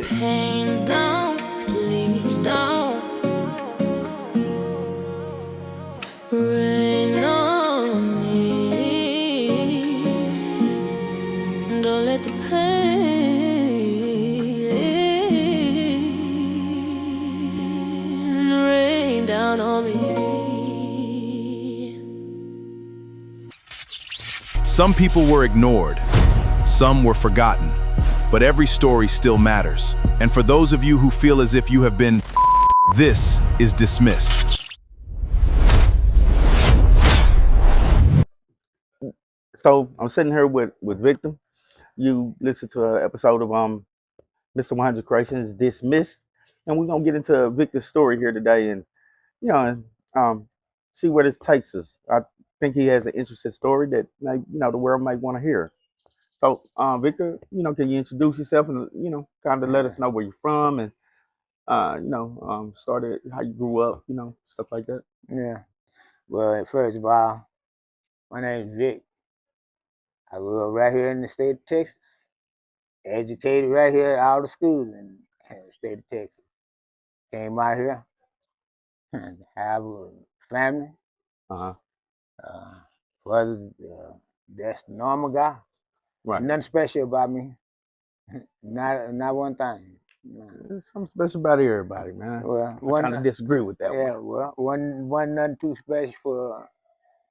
Pain down, please don't rain on me. Don't let the pain rain down on me. Some people were ignored, some were forgotten, but every story still matters. And for those of you who feel as if you have been, this is dismissed. So I'm sitting here with Victor. You listened to an episode of Mr. 100 Creations Dismissed, and we're gonna get into Victor's story here today, and you know, um, see where this takes us. I think he has an interesting story that the world might want to hear. So, Victor, can you introduce yourself and kind of let us know where you're from and started how you grew up, stuff like that. Yeah. Well, first of all, my name is Vic. I grew up right here in the state of Texas. Educated right here at all the schools in the state of Texas. Came out here and have a family. Uh-huh. Father, that's the normal guy. Right. Nothing special about me. Not one thing. There's something special about everybody, man. Well, I kind of disagree with that. Yeah, well, wasn't nothing too special for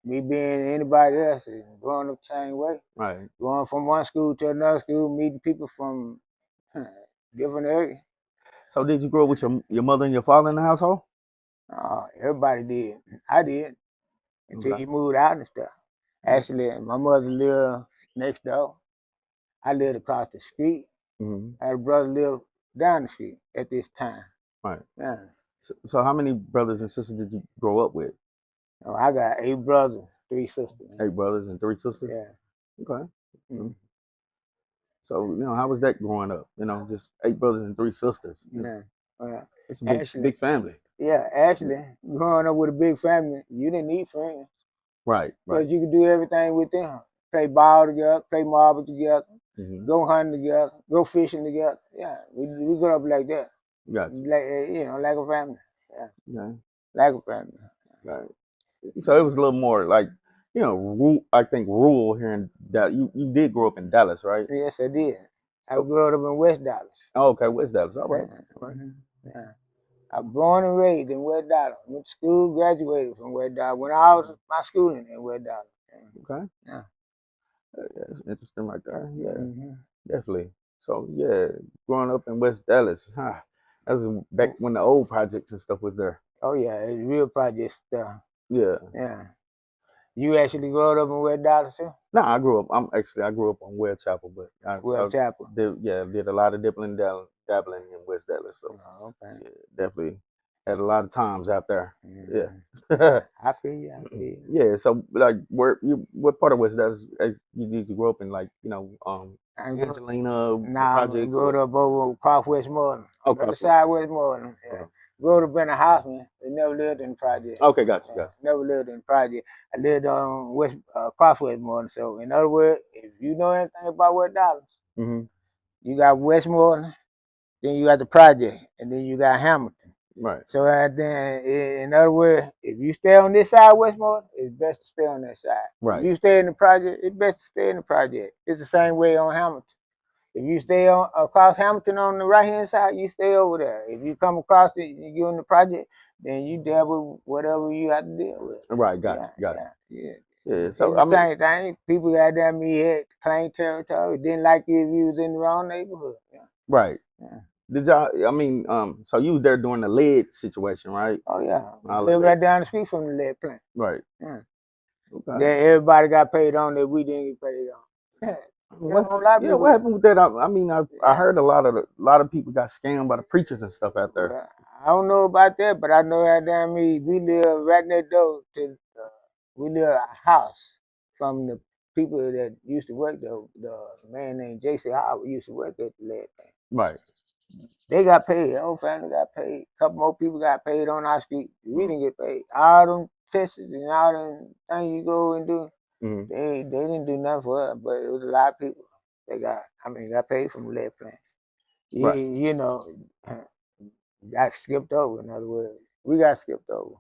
me being anybody else and growing up the same way. Right. Going from one school to another school, meeting people from different areas. So did you grow up with your mother and your father in the household? Everybody did. I did. Until you moved out and stuff. Actually, my mother lived next door. I lived across the street. Mm-hmm. I had a brother live down the street at this time. Right. Yeah. So how many brothers and sisters did you grow up with? Oh, I got 8 brothers, 3 sisters. 8 brothers and 3 sisters? Yeah. Okay. Mm-hmm. So, how was that growing up? Just 8 brothers and 3 sisters. Yeah. It's a big family. Yeah, actually, growing up with a big family, you didn't need friends. Right. Because you could do everything with them. Play ball together, play marble together, go hunting together, go fishing together. Yeah, we grew up like that. Gotcha. Like a family. Yeah. Like a family. Right. So it was a little more like, I think rural here in Dallas. You did grow up in Dallas, right? Yes, I did. I grew up in West Dallas. Oh, okay, West Dallas. All right. Yeah. I was born and raised in West Dallas. Went to school, graduated from West Dallas. When I was my schooling in West Dallas. Okay. Yeah. That's interesting right there. Yeah, definitely. So yeah, growing up in West Dallas, that was back when the old projects and stuff was there. Oh yeah, it's real project stuff. Yeah. Yeah. You actually grew up in West Dallas too? No, I grew up on West Chapel, but I did a lot of dabbling in West Dallas. So okay. Yeah, definitely had a lot of times out there. Yeah. I feel you. Yeah. So like, what part of West Dallas did you grow up in? Like, Angelina projects? I grew up over across Westmoreland. Okay. Other side Westmoreland. Yeah. Grew up in a house, man. We never lived in the project. Okay, gotcha. Never lived in the project. I lived on across Westmoreland. So in other words, if you know anything about West Dallas, you got Westmoreland, then you got the project, and then you got Hamilton. Right. So then, in other words, if you stay on this side of Westmoreland, it's best to stay on that side. Right. If you stay in the project, it's best to stay in the project. It's the same way on Hamilton. If you stay across Hamilton on the right-hand side, you stay over there. If you come across it, you're in the project, then you deal with whatever you have to deal with. Right, gotcha. Yeah. So the same thing. People got down me had claim territory. Didn't like you if you was in the wrong neighborhood. Yeah. Right. Yeah. Did y'all? So you was there during the lead situation, right? Oh yeah. I lived right down the street from the lead plant. Right. Yeah. Okay. Then everybody got paid on that we didn't get paid on. Yeah. What happened with that? I heard a lot of people got scammed by the preachers and stuff out there. Well, I don't know about that, but I know that damn me we live right next door to we live a house from the people that used to work there. The man named J.C. Howard used to work at the lead plant. Right. They got paid. The whole family got paid. A couple more people got paid on our street. We didn't get paid. All them tests and all them things you go and do, they didn't do nothing for us, but it was a lot of people. They got paid from the lead plant. Right. You know, got skipped over. In other words, we got skipped over.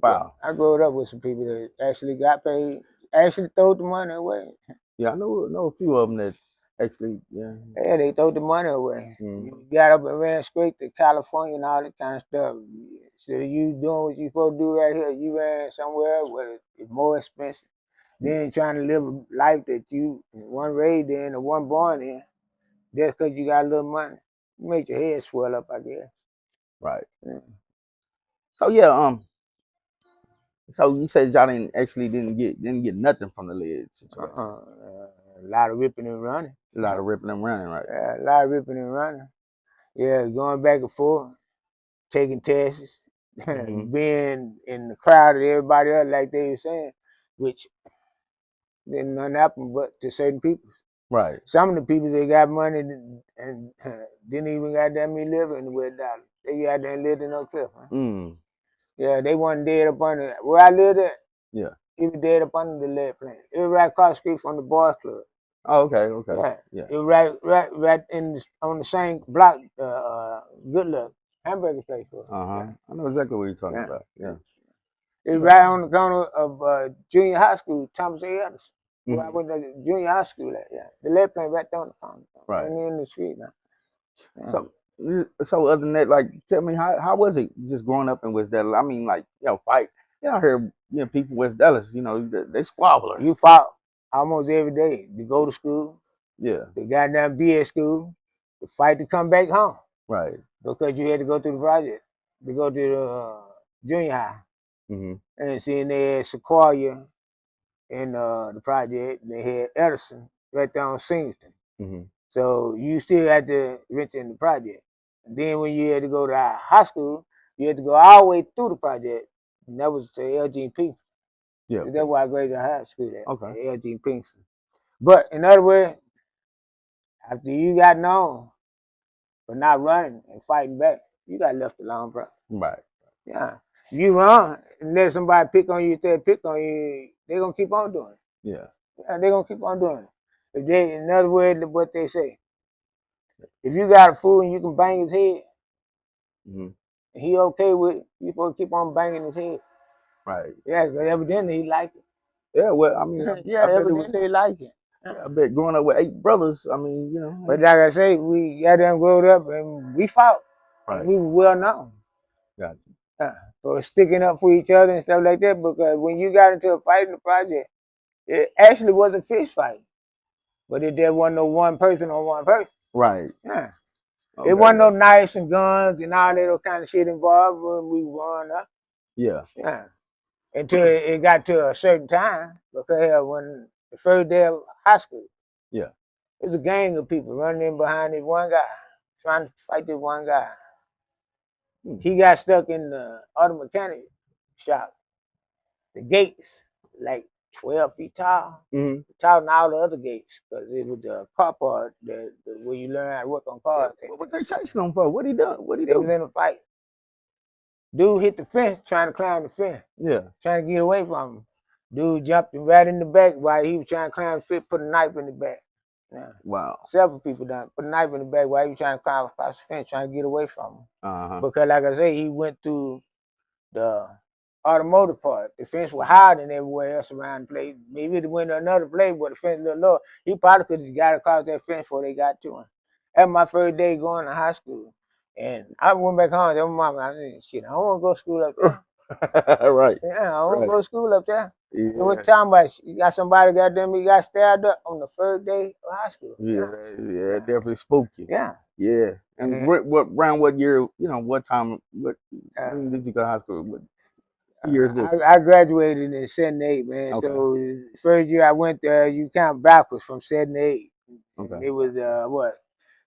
Wow. I grew up with some people that actually got paid, actually threw the money away. Yeah, I know a few of them that actually, yeah. Yeah, they threw the money away. Mhm. You got up and ran straight to California and all that kind of stuff. So you doing what you supposed to do right here, you ran somewhere where it's more expensive. Then trying to live a life that you weren't raised in or weren't born in, just because you got a little money. You make your head swell up, I guess. Right. Yeah. So yeah, so you said y'all didn't get nothing from the lead situation. A lot of ripping and running. A lot of ripping and running, right? Yeah, a lot of ripping and running. Yeah, going back and forth, taking tests, being in the crowd of everybody else, like they were saying, which didn't nothing happen but to certain people. Right. Some of the people that got money and didn't even goddamn me live anywhere down. They goddamn lived in Oak Cliff. Huh? Mm. Yeah, they wasn't dead up under where I lived at. Yeah. He was dead up under the lead plant. It was right across the street from the boys club. Oh, okay. Yeah. Yeah. It was right in on the same block. Good Luck hamburger place. Yeah. I know exactly what you're talking about. Yeah. It's right on the corner of junior high school, Thomas A. Edison. Where I went to junior high school at. Yeah. The lead plant right there on the corner. Right. And in the street now. Yeah. So other than that, like, tell me how was it just growing up in West Dallas? I mean, like, fight. I hear people in West Dallas, they squabblers. You fought almost every day to go to school. Yeah. To goddamn be at school. To fight to come back home. Right. Because you had to go to the project. To go to the junior high. And seeing they had Sequoia in the project. They had Edison right there on Singleton. So you still had to rent in the project. And then when you had to go to high school, you had to go all the way through the project. And that was to LG&P. Yeah. That's why I graded high school at. Okay. LG&P. But in other words, after you got known for not running and fighting back, you got left alone, bro. Right. Yeah. If you run and let somebody pick on you, they're gonna keep on doing it. Yeah. Yeah, they're gonna keep on doing it. If they, in other words, what they say, if you got a fool and you can bang his head, and he okay with it, you supposed to keep on banging his head. Right. Yeah, because evidently he liked it. Yeah, well, I mean, yeah, evidently he liked it. I bet growing up with 8 brothers, I mean, But like I say, we got them growing up and we fought. Right. And we were well known. Gotcha. For sticking up for each other and stuff like that, because when you got into a fight in the project, it actually was a fist fight. But there wasn't no one person on one person. Right. Yeah. Okay. It wasn't no knives and guns and all that kind of shit involved when we were growing up. Yeah. Yeah. Until it got to a certain time, because when the first day of high school, yeah, it was a gang of people running in behind this one guy, trying to fight this one guy. He got stuck in the auto mechanic shop. The gates, like 12 feet tall, taller than all the other gates, because it was the car part where you learn how to work on cars. What they chasing him for? What he done? What he They do? was in a fight. Dude hit the fence trying to climb the fence. Yeah. Trying to get away from him. Dude jumped him right in the back while he was trying to climb the fence, put a knife in the back. Yeah. Wow. Several people done put a knife in the back while he was trying to climb across the fence, trying to get away from him. Because like I say, he went through the automotive part. The fence was higher than everywhere else around the place. Maybe it went to another place where the fence was a little lower. He probably could have got across that fence before they got to him. That was my first day going to high school. And I went back home and told my mama, I said, shit, I don't want to go to school up there. Right. Yeah, I don't want to go to school up there. Yeah. So what time about you got somebody he got stabbed up on the first day of high school. Yeah, definitely spooky. Yeah. Yeah. And around what year, what time, when did you go to high school? What years this? I graduated in 78, man. Okay. So first year I went there, you count backwards from 78. Okay. It was what?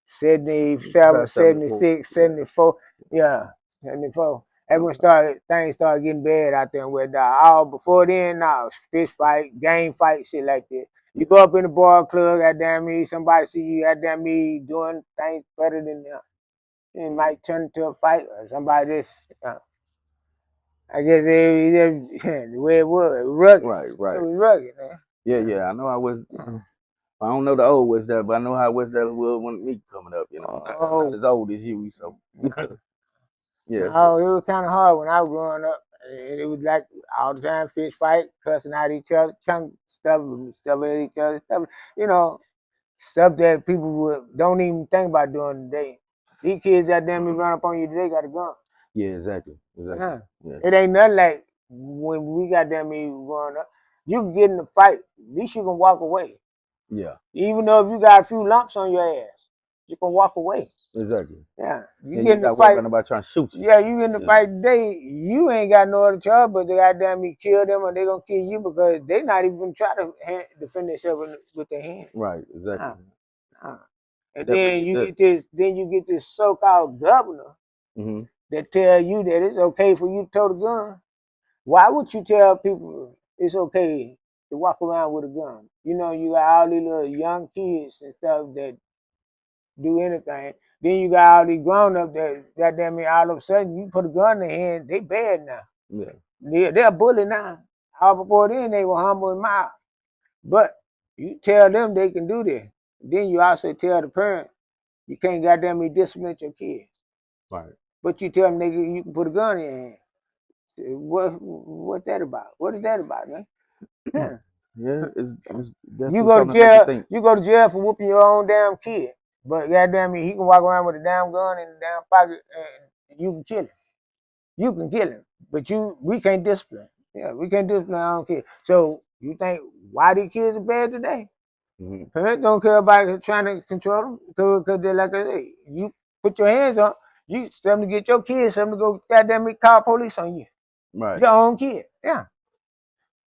77, 76, 74. Yeah, 74. That's when things started getting bad out there with all before then. Now fish fight, game fight, shit like that. You go up in the bar club, goddamn me, somebody see you, goddamn me, doing things better than them. It might turn into a fight or somebody just. I guess the way it was rugged. Right. It was rugged, man. Yeah. I know I was. I don't know the old West Dallas, but I know how West Dallas was when me coming up. You know, I'm not Oh, as old as you, so yeah. no, it was kind of hard when I was growing up. And it was like all the time fish fight, cussing out each other, chunk stuff at each other, stuff, you know, stuff that people don't even think about doing today. These kids that damn me run up on you today got a gun. Yeah, exactly. Yeah. Yeah. It ain't nothing like when we got damn me growing up. You can get in a fight, at least you can walk away. Yeah. Even though if you got a few lumps on your ass, you can walk away. Exactly. Yeah. You Yeah, get you in the got worried fight. about nobody trying to shoot you. Yeah, you get in the Yeah. fight today, you ain't got no other choice but to goddamn me kill them or they gonna kill you because they not even try to defend themselves with their hands. Right. Exactly. Nah. And Definitely then you get this so-called governor Mm-hmm. that tell you that it's okay for you to tote a gun. Why would you tell people it's okay to walk around with a gun? You know, you got all these little young kids and stuff that do anything. Then you got all these grown ups that goddamn me all of a sudden you put a gun in their hand, they bad now. Yeah. They're a bully now. All before then they were humble and mild. But you tell them they can do this. Then you also tell the parent you can't goddamn me discipline your kids. Right. But you tell them you can put a gun in your hand. What's that about? What is that about, man? Yeah. Yeah, it's You definitely go to something to make you jail. think. You go to jail for whooping your own damn kid. But goddamn me, he can walk around with a damn gun in the damn pocket, and you can kill him. You can kill him, but we can't discipline. Yeah, we can't discipline our own kids. So you think why these kids are bad today? Mm-hmm. Parents don't care about trying to control them because they're like I say, you put your hands on. You something to get your kids, something to go goddamn me call police on you. Right. Your own kid. Yeah.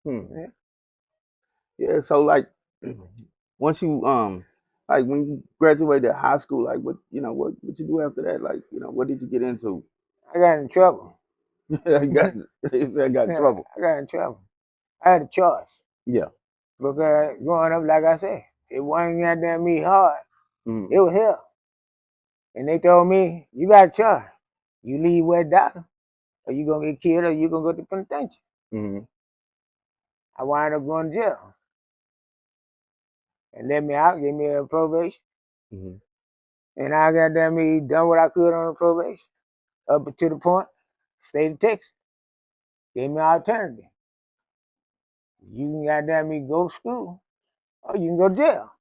Hmm. Yeah. So like, once you like when you graduated high school, like what you do after that? Like what did you get into? I got in trouble. I got I got in Yeah, trouble. I got in trouble. I had a choice Yeah. because growing up, like I said, it wasn't goddamn me hard. Mm-hmm. It was hell. And they told me, you got a choice. You leave West Dallas, or you gonna get killed, or you gonna go to penitentiary. Mm-hmm. I wound up going to jail and let me out, gave me a probation, Mm-hmm. and I goddamn me done what I could on the probation up to the point. State of Texas gave me an alternative. You can goddamn me go to school, or you can go to jail.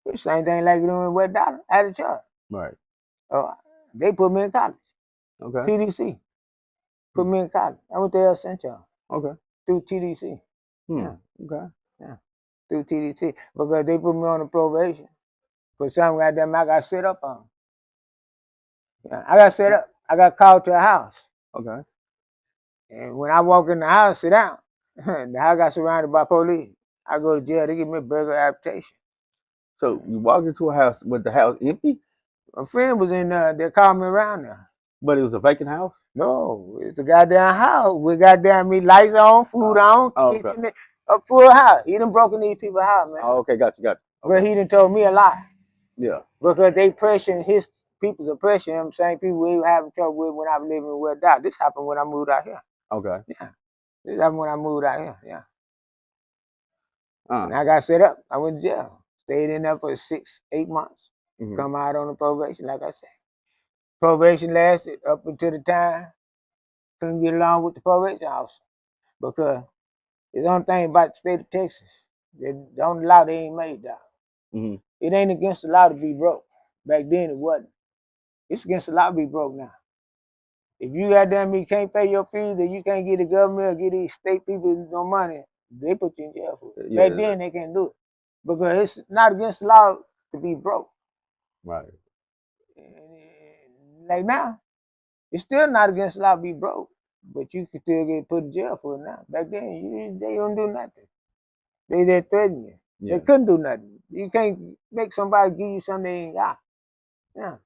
It's the same thing like you doing in West Dallas. I had a choice. Right. They put me in college. Okay. TDC put me in college. I went to El Centro Okay. through TDC. Hmm. Yeah, Okay. yeah, through TDC because they put me on the probation for something goddamn I got set up on. Yeah, I got set up. I got called to a house, Okay. and when I walk in the house, sit down. The house got surrounded by police. I go to jail. They give me a burger application. So you walk into a house with the house empty, A friend was in there. They called me around there. but it was a vacant house. No, it's a goddamn house. We goddamn me lights on, food on, Oh, okay. kitchen, a full house. He done broken these people's house, man. Oh, okay. Got you. But he done told me a lie Yeah. because they pressuring his people's oppression. Them same people we were having trouble with when I was living in West Dallas. This happened when I moved out here. Okay. Yeah, this happened when I moved out here. Yeah, and Uh. I got set up. I went to jail. Stayed in there for 6, 8 months. Mm-hmm. Come out on the probation, like I said. Probation lasted up until the time couldn't get along with the probation officer because it's the only thing about the state of Texas. The only law they ain't made down. Mm-hmm. It ain't against the law to be broke. Back then it wasn't. It's against the law to be broke now. If you goddamn me can't pay your fees or you can't get the government or get these state people no money, they put you in jail for it. Yeah. Back then they can't do it. Because it's not against the law to be broke. Right. Like now, it's still not against the law to be broke. But you can still get put in jail for it now. Back then, they don't do nothing. They just threaten you. Yeah. They couldn't do nothing. You can't make somebody give you something they ain't got. Yeah.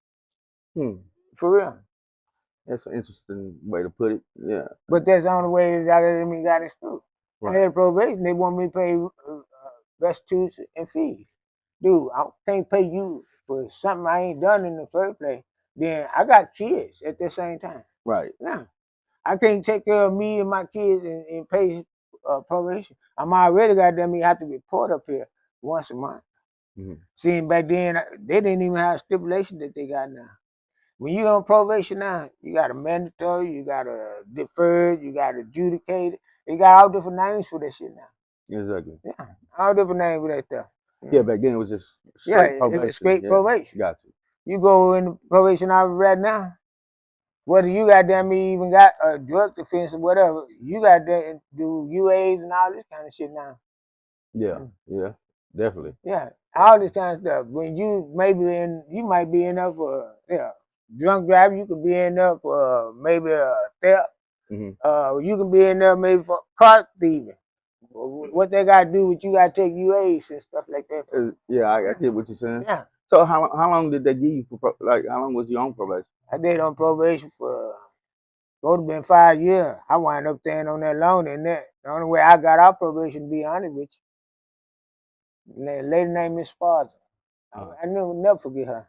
Hmm. For real. That's an interesting way to put it. Yeah. But that's the only way that I got in school. Right. I had probation. They want me to pay restitution and fees. Dude, I can't pay you for something I ain't done in the first place. Then I got kids at the same time. Right. Yeah. I can't take care of me and my kids and pay probation. I'm already got them. I have to report up here once a month. Seeing back then, they didn't even have stipulation that they got now. When you're on probation now, you got a mandatory, you got a deferred, you got adjudicated. You got all different names for that shit now. Exactly. Yeah, all different names for that stuff. Yeah, back then it was just straight probation. It was straight probation. Got you. You go in the probation office right now, whether you goddamn even got a drug offense or whatever, you got to do UAs and all this kind of shit now. Yeah, yeah, definitely. Yeah, all this kind of stuff. When you might be in there for drunk driving. You could be in there for maybe a theft. You can be in there maybe for car thieving. What they got to do with you got to take UAs and stuff like that. Yeah, I get what you're saying. Yeah. So how long did they give you for how long was you on probation? I did on probation for would have been 5 years. I wound up staying on that longer than that. The only way I got out probation, to be honest with you, the lady named Miss Sparta. I never forget her.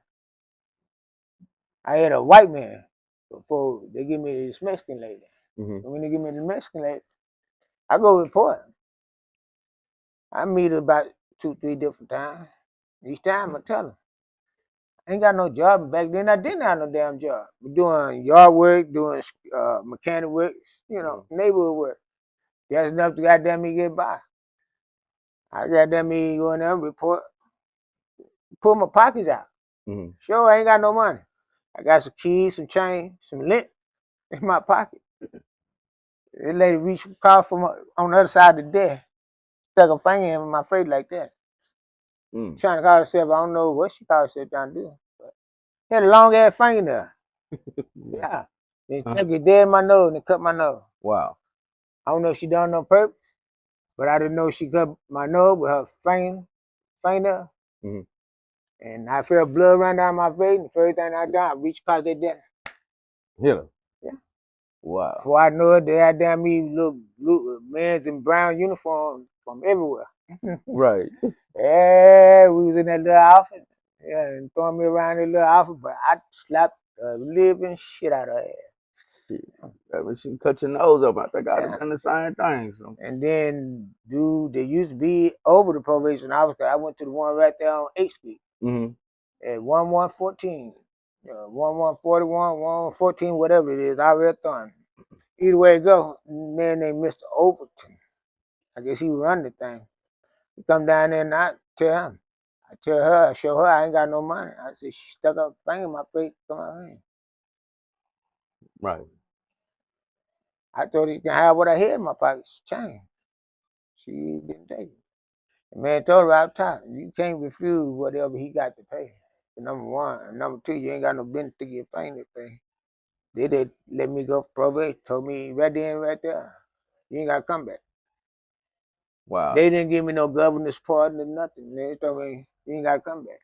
I had a white man before they give me this Mexican lady. And when they give me the Mexican lady, I go report. I meet her about 2, 3 different times. Each time I tell her, I ain't got no job. Back then I didn't have no damn job. Doing yard work, doing mechanic work, neighborhood work. That's enough to goddamn me get by. I goddamn me go in there and report, pull my pockets out. Sure, I ain't got no money. I got some keys, some change, some lint in my pocket. This lady reached the car from on the other side of the desk, stuck her finger in my face like that. Trying to call herself, I don't know what she called herself trying to do. But she had a long ass finger there. Yeah. They stuck it dead in my nose and they cut my nose. Wow. I don't know if she done it on purpose, but I didn't know she cut my nose with her finger. And I felt blood run down my face, and the first thing I done, I reached across that desk. Hit her? Yeah. Wow. Before I know it, they had damn me little blue men's in brown uniforms from everywhere. Right. Yeah, we was in that little outfit. Yeah, and throwing me around that little outfit, but I slapped the living shit out of her ass. When she cut your nose up, I think I'd have done the same thing. So. And then, dude, they used to be over the probation officer. I went to the one right there on 8th Street. At 1114. 1141, 1114, whatever it is, I read thon. Either way it go, man named Mr. Overton. I guess he was running the thing. He come down there and I tell him. I tell her, I show her I ain't got no money. I said, she stuck up a thing in my face. Come on. Right. I told her you can have what I had in my pockets, change. She didn't take it. The man told her out top, you can't refuse whatever he got to pay. Number one. And number two, you ain't got no business to get paid to pay. They let me go for probation, told me right there and right there, you ain't got to come back. Wow. They didn't give me no governor's pardon or nothing. They told me, you ain't got to come back.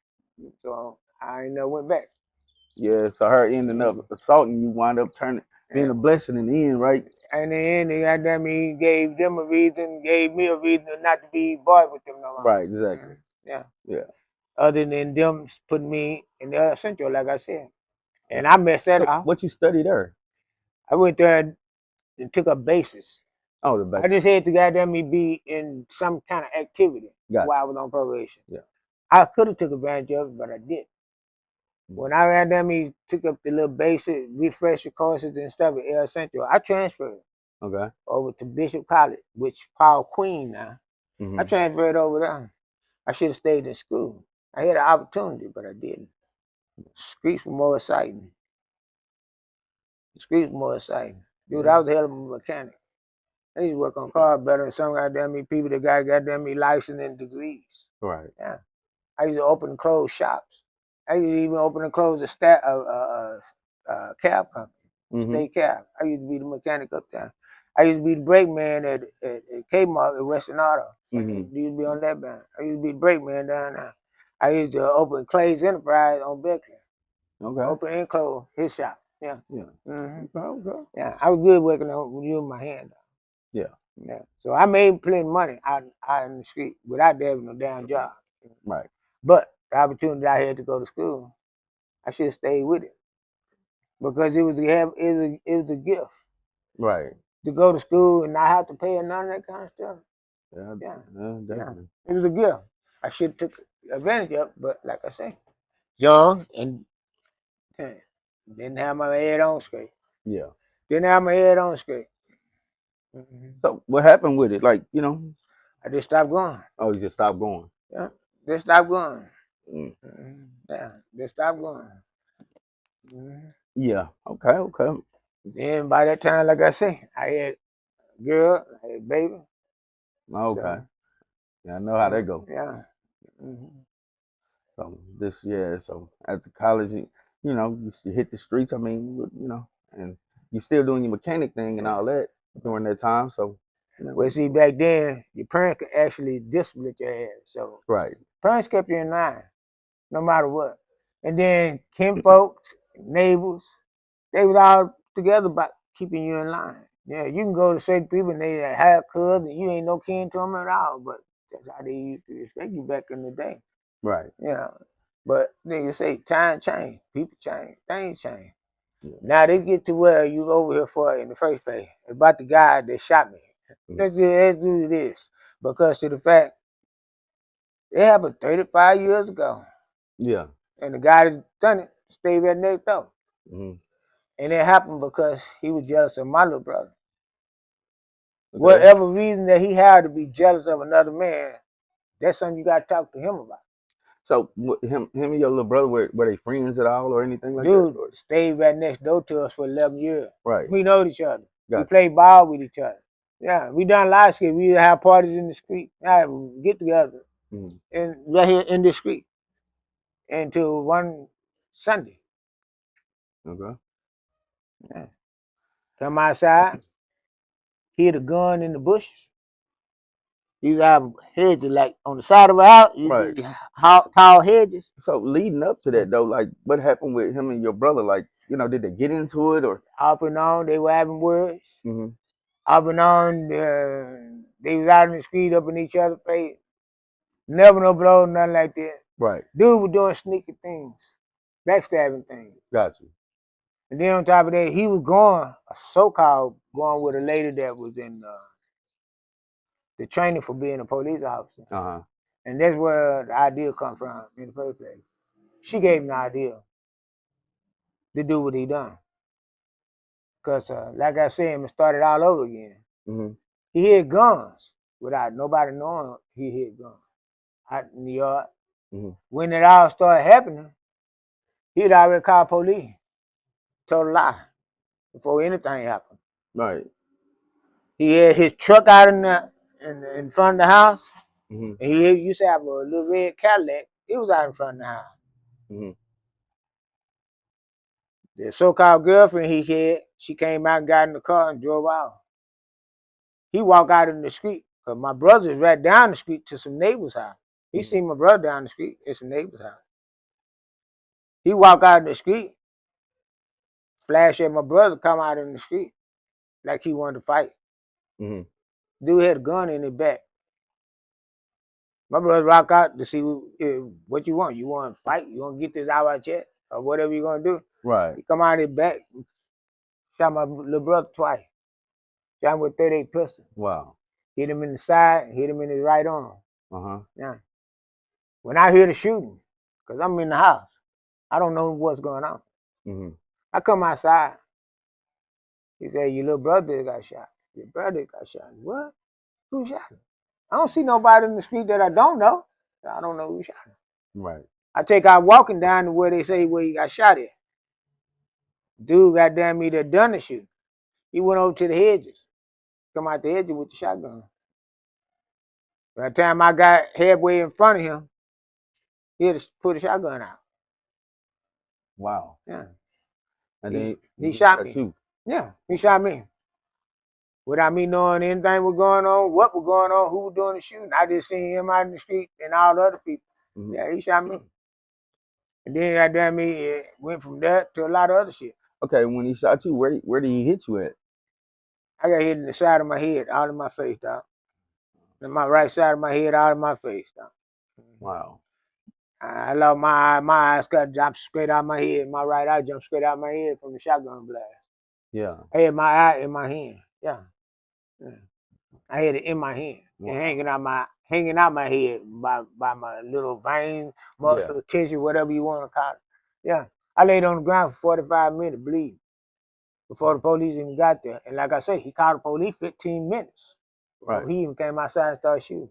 So I ain't never went back. Yeah, so her ending up assaulting you wound up being a blessing in the end, right? And in the end, they goddamn me gave them a reason, gave me a reason not to be bored with them no longer. Right, exactly. Yeah. Other than them putting me in the central, like I said. And I messed that up. What you studied there? I went there and took a basis. Oh, the basis. I just had to goddamn me be in some kind of activity while I was on probation. Yeah. I could have took advantage of it, but I didn't. When I goddamn me took up the little basic refresher courses and stuff at El Central, I transferred over to Bishop College, which Paul Queen now. I transferred over there. I should have stayed in school. I had an opportunity, but I didn't. Streets were more exciting. Dude, I was a hell of a mechanic. I used to work on cars better than some goddamn me people that got goddamn me license and degrees. Right. Yeah. I used to open and close shops. I used to even open and close a cab company, state cab. I used to be the mechanic up there. I used to be the brake man at Kmart at Western Auto. I used to be on that band. I used to be the brake man down there. I used to open Clay's Enterprise on Beckley. Open and close his shop. Yeah. Yeah. I was good working on using my hand. Yeah. So I made plenty of money out in the street without having no damn job. Right. But the opportunity I had to go to school, I should have stayed with it because it was a gift. Right. To go to school and not have to pay none of that kind of stuff. Yeah, definitely. It was a gift. I should have took it. advantage of it. But like I say, young and didn't have my head on straight. Yeah. Didn't have my head on straight. So what happened with it? Like, you know, I just stopped going. oh, you just stopped going. Yeah, just stopped going. Mm. Yeah, just stopped going. Yeah. Okay. Okay. Then by that time, like I say, I had a girl, I had a baby. Okay. So, Yeah, I know how that go. yeah. So this, yeah. So at the college, you know, you hit the streets. I mean, you know, and you still doing your mechanic thing and all that during that time. So, you know, Well, see, back then, your parents could actually discipline your ass. So, right. parents kept you in line, no matter what. And then kin folks, neighbors, they was all together about keeping you in line. Yeah, you can go to certain people and they have cousins, and you ain't no kin to them at all, but that's how they used to respect you back in the day. Right. You know. But then you say time change, people change, things change. Yeah. Now they get to where you over here for in the first place. About the guy that shot me. Let's do this. Because to the fact it happened 35 years ago. Yeah. And the guy that done it stayed right next door. Mm-hmm. And it happened because he was jealous of my little brother. Okay. Whatever reason that he had to be jealous of another man, that's something you got to talk to him about. So him and your little brother were they friends at all or anything like Dude that? Or? stayed right next door to us for 11 years. Right. We know each other. Gotcha. We played ball with each other. Yeah, we done a lot of shit. We have parties in the street. Get together and right here in the street until one Sunday. Okay. Yeah. Come outside, hid a gun in the bushes. You have hedges like on the side of the house. Right. Tall hedges. So leading up to that though, like what happened with him and your brother? Like, you know, did they get into it or? Off and on, they were having words. Mm-hmm. Off and on, they was out in the street up in each other's face. Never no blow, nothing like that. Right. Dude was doing sneaky things, backstabbing things. Gotcha. And then on top of that, he was so-called going with a lady that was in the training for being a police officer. Uh-huh. And that's where the idea comes from in the first place. She gave him the idea to do what he done. Because, like I said, it started all over again. Mm-hmm. He hid guns without nobody knowing he hid guns out in the yard. Mm-hmm. When it all started happening, he'd already called police. Total lie. Before anything happened. Right. He had his truck out in front of the house. Mm-hmm. And he used to have a little red Cadillac. It was out in front of the house. Mm-hmm. The so-called girlfriend he had, she came out and got in the car and drove out. He walked out in the street because my brother was right down the street to some neighbor's house. He seen my brother down the street at some neighbor's house. He walked out in the street, flashed at my brother, come out in the street like he wanted to fight. Mm-hmm. Dude had a gun in his back. My brother rock out to see what you want. You want to fight? You want to get this out of your chest? Or whatever you're going to do? Right. He come out of his back, shot my little brother twice. Shot him with 38 pistol. Wow. Hit him in the side, hit him in his right arm. Uh-huh. Yeah. When I hear the shooting, because I'm in the house, I don't know what's going on. Mm-hmm. I come outside. He said, your little brother got shot. Your brother got shot. What? Who shot him? I don't see nobody in the street that I don't know. I don't know who shot him. Right. I take out walking down to where they say where he got shot at. Dude goddamn me that done the shooting. He went over to the hedges. Come out the hedges with the shotgun. By the time I got halfway in front of him, he had to put a shotgun out. Wow. Yeah. And then he shot me. Too. Yeah, he shot me. Without me knowing anything was going on, what was going on, who was doing the shooting. I just seen him out in the street and all the other people. Mm-hmm. Yeah, he shot me. And then goddamn me, it went from that to a lot of other shit. Okay, when he shot you, where did he hit you at? I got hit in the side of my head, all in my face, dog. In my right side of my head, all in my face, dog. Wow. I lost my eyes got jumped straight out of my head. My right eye jumped straight out of my head from the shotgun blast. Yeah. I had my eye in my hand. Yeah. I had it in my hand and hanging out my hanging out my head by my little vein, muscle, tissue, whatever you want to call it. Yeah. I laid on the ground for 45 minutes bleeding before the police even got there. And like I say, he called the police 15 minutes. Right. He even came outside and started shooting.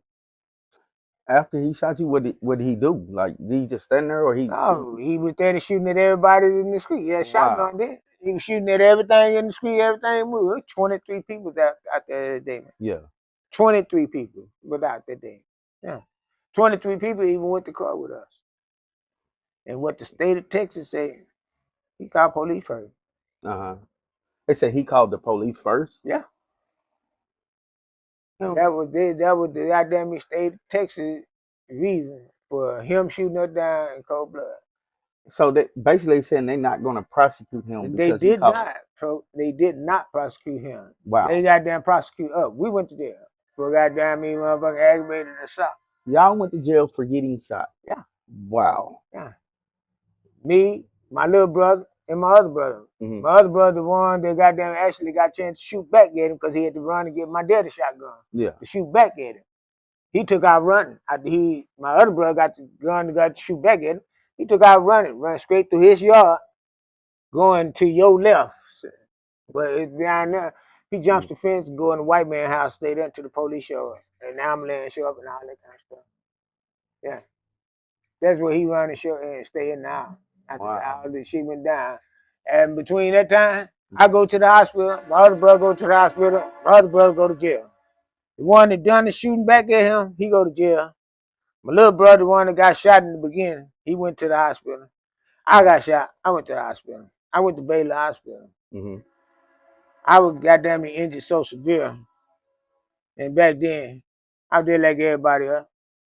After he shot you, what did he do? Like, did he just stand there, or he? No, he was there shooting at everybody in the street. He had a shotgun there. He was shooting at everything in the street, everything moved. 23 people out there that day, man. Yeah. 23 people was out that day. Yeah. 23 people even went to court with us. And what the state of Texas said, he called police first. They said he called the police first. Yeah. No. That was the goddamn state of Texas reason for him shooting us down in cold blood. So they basically saying they're not going to prosecute him. They Because did not. So they did not prosecute him. Wow. They goddamn prosecute us. We went to jail for goddamn me motherfucking aggravated assault. Y'all went to jail for getting shot. Yeah. Wow. Yeah. Me, my little brother, and my other brother. Mm-hmm. My other brother, the one that goddamn actually got a chance to shoot back at him because he had to run and get my daddy shotgun. Yeah. To shoot back at him. He took out running. After my other brother got to run and got to shoot back at him. He took out running, ran straight through his yard, going to your left. But it's behind there. He jumps the fence and go in the white man's house, stay there until the police show up. And the ambulance show up and all that kind of stuff. Yeah. That's where he run and show and stay in now. After all this shit went down. And between that time, I go to the hospital. My other brother go to the hospital. My other brother go to jail. The one that done the shooting back at him, he go to jail. My little brother, the one that got shot in the beginning, he went to the hospital. I got shot. I went to the hospital. I went to Baylor Hospital. Mm-hmm. I was goddamn injured so severe. And back then, I did like everybody else.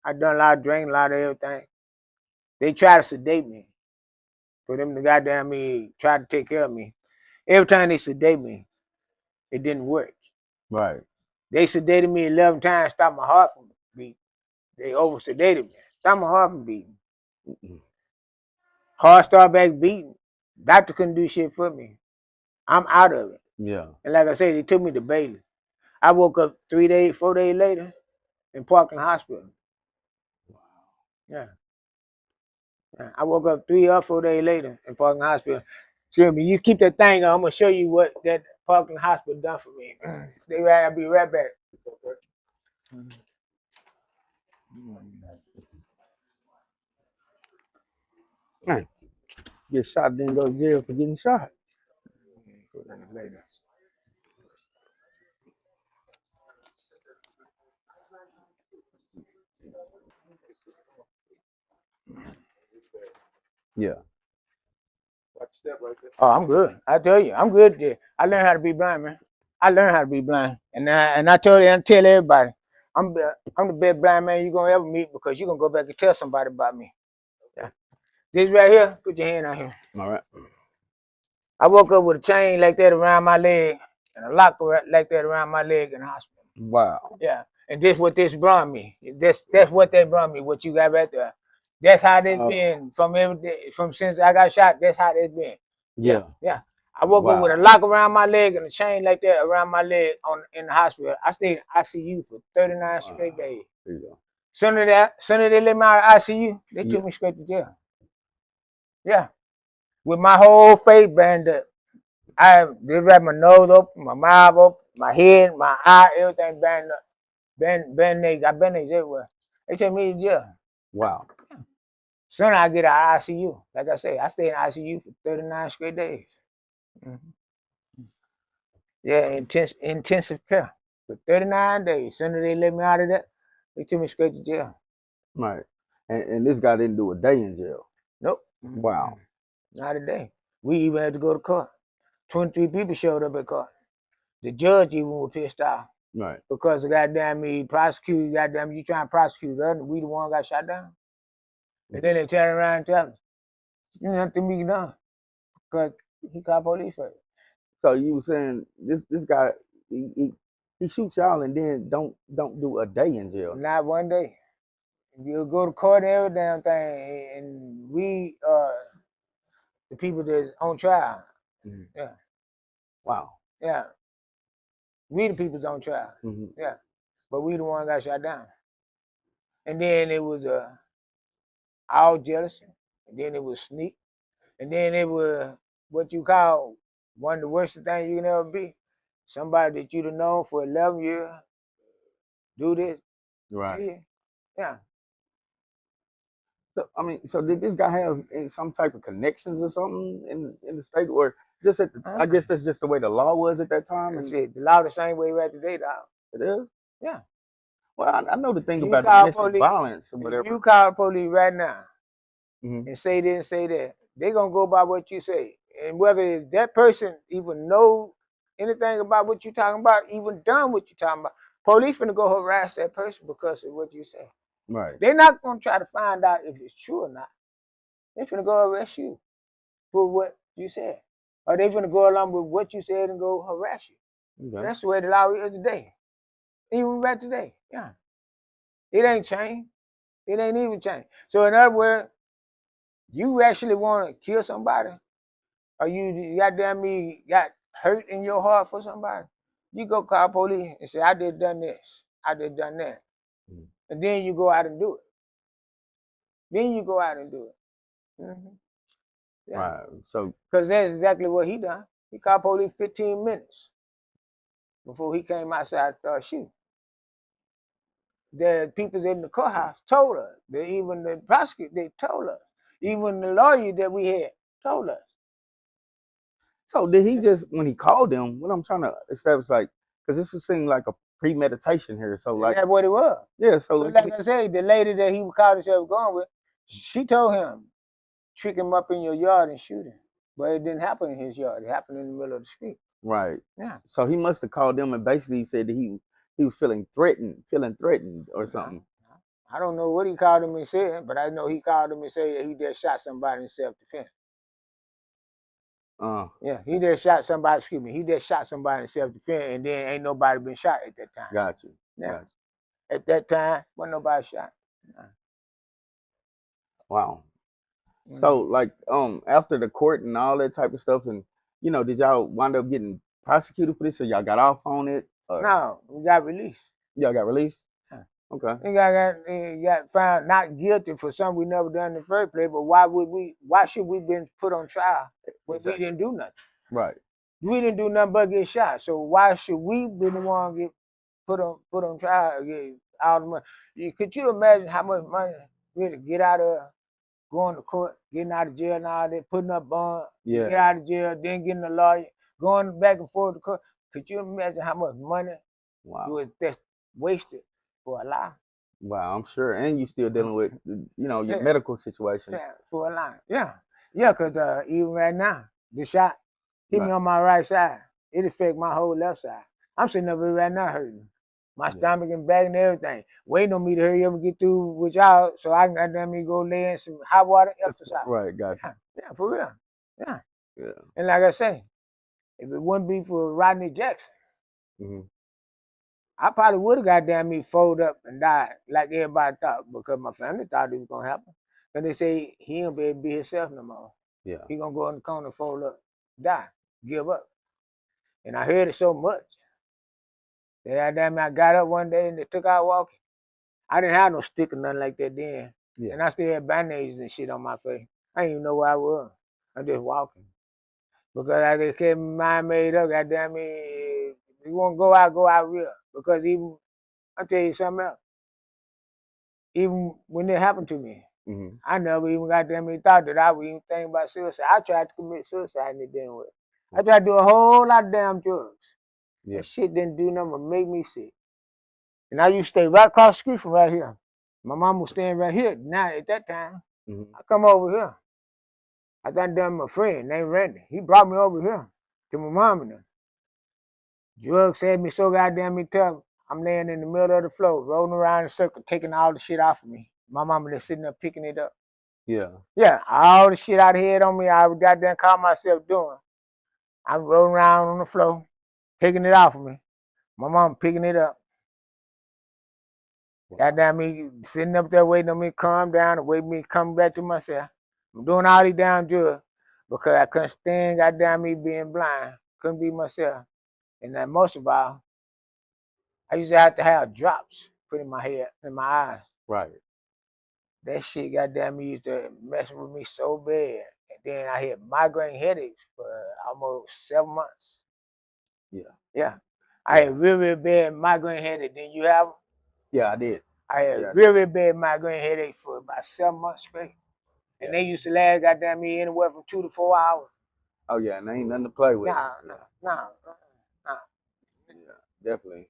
I done a lot of drinking, a lot of everything. They tried to sedate me. For them to goddamn me try to take care of me. Every time they sedate me, it didn't work. Right. They sedated me 11 times, stopped my heart from beating. They over sedated me, stopped my heart from beating. Mm-hmm. Heart started back beating. Doctor couldn't do shit for me. I'm out of it. Yeah. And like I said, they took me to Baylor. I woke up 4 days later in Parkland Hospital. Wow. Yeah. I woke up 3 or 4 days later in Parkland Hospital. Excuse me, you keep that thing on. I'm going to show you what that Parkland Hospital done for me. I'll be right back. Man, get shot, then go to jail for getting shot. Yeah. Oh, I'm good. I tell you, I'm good there. I learned how to be blind, man. I learned how to be blind. And I tell everybody, I'm the best blind man you're gonna ever meet because you're gonna go back and tell somebody about me. Yeah. This right here, put your hand out here. All right. I woke up with a chain like that around my leg and a lock like that around my leg in the hospital. Wow. Yeah. And this what this brought me. That's what they brought me, what you got right there. That's how it's been from every day, from since I got shot. That's how it's been. Yeah. Yeah. I woke up with a lock around my leg and a chain like that around my leg in the hospital. I stayed in ICU for 39 straight days. There you go. Soon as they let me out of ICU, they took me straight to jail. Yeah. With my whole face banded up. They wrapped my nose open, my mouth open, my head, my eye, everything banded up. Bandage, got bandages everywhere. They took me to jail. Wow. Soon I get out of ICU. Like I say, I stayed in ICU for 39 straight days. Mm-hmm. Yeah, intensive care for 39 days. Soon as they let me out of that, they took me straight to jail. Right. And this guy didn't do a day in jail. Nope. Wow. Not a day. We even had to go to court. 23 people showed up at court. The judge even was pissed off. Right. Because the goddamn me prosecuted, goddamn you trying to prosecute us, and we the one got shot down. And then they turn around and tell us, you nothing we done. Because he called police first. So you were saying this guy he shoots y'all and then don't do a day in jail. Not one day. You'll go to court and every damn thing, and we the people that's on trial. Mm-hmm. Yeah. Wow. Yeah. We the people that's on trial. Mm-hmm. Yeah. But we the one got shot down. and then it was all jealousy, and then it was sneak, and then it was what you call one of the worst things you can ever be. Somebody that you'd have known for 11 years do this to Right. you. Yeah. So I mean, so did this guy have some type of connections or something in the state, or just at the? I guess that's just the way the law was at that time, That's and it. The law the same way right today, dog. it is. Yeah. Well, I know the thing You about call domestic police. violence or If you whatever. call the police right now Hmm. and say this and say that, they're gonna go by what you say. And whether that person even know anything about what you're talking about, even done what you're talking about, police finna go harass that person because of what you say. Right. They're not gonna try to find out if it's true or not. They're finna go arrest you for what you said. Or they finna go along with what you said and go harass you. Okay. That's the way the law is today. Even right today. Yeah. It ain't changed. It ain't even changed. So in other words, you actually want to kill somebody, or you goddamn me got hurt in your heart for somebody, you go call police and say, I did done this, I did done that. Mhm. And then you go out and do it. Then you go out and do it. Yeah. Right. So Because that's exactly what he done. He called police 15 minutes before he came outside and started shooting. The people in the courthouse told us. Even the prosecutor, they told us. Even the lawyer that we had told us. so did he just when he called them? What I'm trying to establish, like, because this would seem like a premeditation here. So like, That's what it was. yeah. So But like I say, the lady that he called himself going with, she told him, trick him up in your yard and shoot him. But it didn't happen in his yard. It happened in the middle of the street. right. Yeah. So he must have called them and basically said that he was feeling threatened or something. I don't know what he called him and said, but I know he called him and said that he just shot somebody in self-defense. Yeah, he just shot somebody, excuse me, he just shot somebody in self-defense, and then ain't nobody been shot at that time. Got you. Yeah. Got you. At that time, wasn't nobody shot. Wow. So like after the court and all that type of stuff, and did y'all wind up getting prosecuted for this, or y'all got off on it? Or No, we got released. y'all got released? Yeah. Okay. He got found not guilty for something we never done in the first place. But why should we been put on trial when we didn't do nothing? Right. We didn't do nothing but get shot. So why should we be the one get put on trial? Get all the money. Could you imagine how much money we had to get out of going to court, getting out of jail and all that, putting up bond, Yeah. get out of jail, then getting a lawyer, going back and forth to court? Could you imagine how much money Wow. that's wasted for a lie? Wow, I'm sure. And you still dealing with your Yeah. medical situation. Yeah, for a lie. Yeah. Yeah, because even right now, the shot hit me Right. on my right side. It affect my whole left side. I'm sitting up here right now hurting. My stomach and back and everything. Waiting on me to hurry up and get through with y'all so I can goddamn me go lay in some hot water exercise. Right, gotcha. Yeah, for real. Yeah. Yeah. And like I say, if it wouldn't be for Rodney Jackson, Hmm. I probably would have goddamn me folded up and died like everybody thought, because my family thought it was gonna happen. And they say he ain't be able to be himself no more. Yeah. He gonna go in the corner, fold up, die, give up. And I heard it so much that I got up one day and they took out walking. I didn't have no stick or nothing like that then. Yeah. And I still had bandages and shit on my face. I didn't even know where I was. I'm just walking. Because I just kept my mind made up, goddamn me, if you want to go out real. Because even, I'll tell you something else. Even when it happened to me, Hmm. I never even goddamn me thought that I would even think about suicide. I tried to commit suicide and it didn't work. I tried to do a whole lot of damn drugs. Yeah. That shit didn't do nothing but make me sick. And I used to stay right across the street from right here. My mom was staying right here. Now at that time, Hmm. I come over here. I done my friend named Randy. He brought me over here to my mom and them. Drugs had me so goddamn me tough. I'm laying in the middle of the floor, rolling around in a circle, taking all the shit off of me. My mama just sitting there picking it up. Yeah. Yeah, all the shit I had on me, I goddamn caught myself doing. I'm rolling around on the floor, taking it off of me. My mom picking it up. Goddamn me sitting up there waiting on me to calm down and waiting me coming back to myself. I'm doing all these damn drugs because I couldn't stand goddamn me being blind. Couldn't be myself. And most of all, I used to have drops put in my head, in my eyes. Right. That shit goddamn me used to mess with me so bad. And then I had migraine headaches for almost 7 months. Yeah. Yeah. I had really bad migraine headache. Didn't you have them? Yeah, I did. I had Yeah, really bad migraine headache for about 7 months straight. And they used to last goddamn me anywhere from 2 to 4 hours. Oh yeah, and ain't nothing to play with. Nah. Yeah, definitely.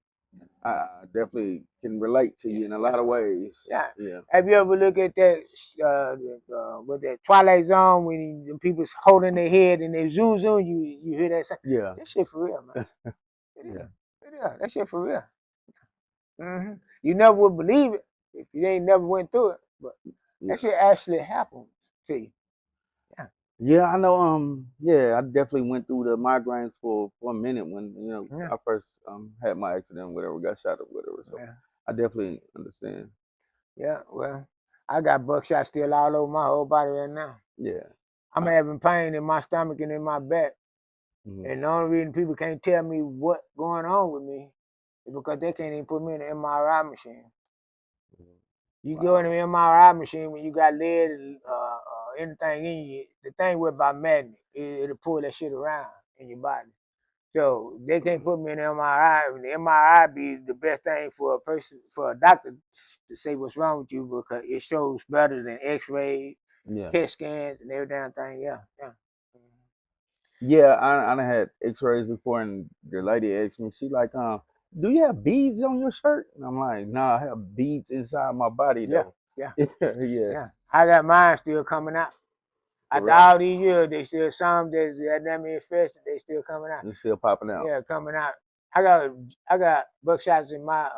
I definitely can relate to you in a lot of ways. Yeah. Yeah. Have you ever looked at that with that Twilight Zone when the people's holding their head and they zoom, you hear that sound? Yeah. That shit for real, man. It is. Yeah. It is. That shit for real. Mm-hmm. You never would believe it if you ain't never went through it, but Yeah. that shit actually happens to you. Yeah. Yeah, I know. Yeah, I definitely went through the migraines for a minute when I first had my accident, whatever, got shot or whatever. So Yeah. I definitely understand. Yeah. Well, I got buckshot still all over my whole body right now. Yeah. I'm having pain in my stomach and in my back. Mm-hmm. And the only reason people can't tell me what's going on with me is because they can't even put me in an MRI machine. You go in an MRI machine when you got lead and anything in you, the thing with by magnet, it'll pull that shit around in your body. So they can't put me in an MRI. And the MRI be the best thing for a person, for a doctor to say what's wrong with you because it shows better than X-rays, PET scans, and every damn thing. Yeah. Yeah, I done had X-rays before, and the lady asked me, she like, do you have beads on your shirt? And I'm like, nah, I have beads inside my body though. Yeah. I got mine still coming out. After all these years, they still some that's goddamn infested. They still coming out. It's still popping out. Yeah, coming out. I got buckshots in my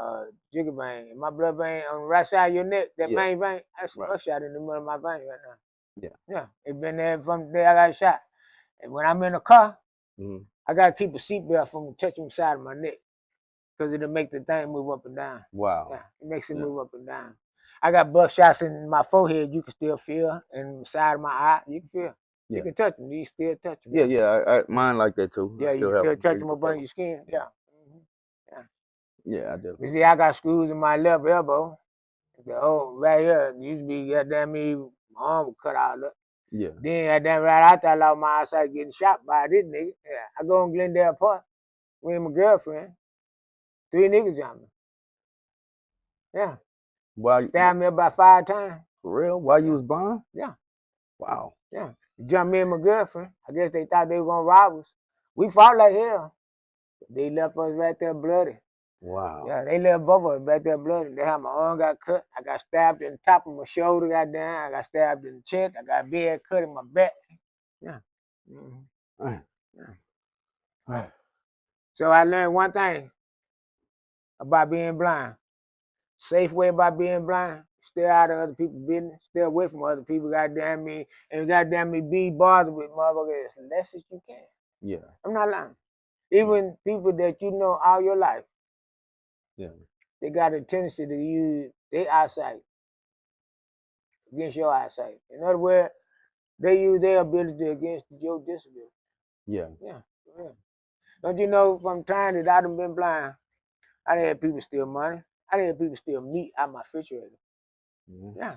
jigger vein, in my blood vein on the right side of your neck, that main vein. That's buckshot in the middle of my vein right now. Yeah, it's been there from the day I got shot. And when I'm in a car, I gotta keep a seatbelt from touching the side of my neck because it'll make the thing move up and down. Wow. Yeah, it makes it move up and down. I got buckshots in my forehead. You can still feel, and the side of my eye, you can feel. Yeah. You can touch them. You still touch them. Yeah. Mine like that too. Yeah, you still touch them up on your skin. Yeah. Yeah, I definitely. You see, I got screws in my left elbow. Right here, used to be goddamn me, my arm was cut out. Look. Yeah. Then goddamn right after I lost my eyesight getting shot by this nigga. Yeah, I go on Glendale Park with my girlfriend. 3 niggas on me. Yeah. Why? Stabbed me about 5 times. For real? While you was blind? Yeah. Wow. Yeah. Jumped me and my girlfriend. I guess they thought they were gonna rob us. We fought like hell. They left us right there bloody. Wow. Yeah, they left both of us back there bloody. They had my arm got cut. I got stabbed in the top of my shoulder, goddamn. I got stabbed in the chest. I got a big cut in my back. Yeah. Yeah. So I learned one thing about being blind. Safe way about being blind. Stay out of other people's business. Stay away from other people, goddamn me. And goddamn me, be bothered with motherfuckers as less as you can. Yeah. I'm not lying. Even people that you know all your life. Yeah. They got a tendency to use their eyesight against your eyesight. In other words, they use their ability against your disability. Yeah. Yeah. Don't you know from time that I done been blind, I done had people steal money. I done had people steal meat out my refrigerator. Yeah.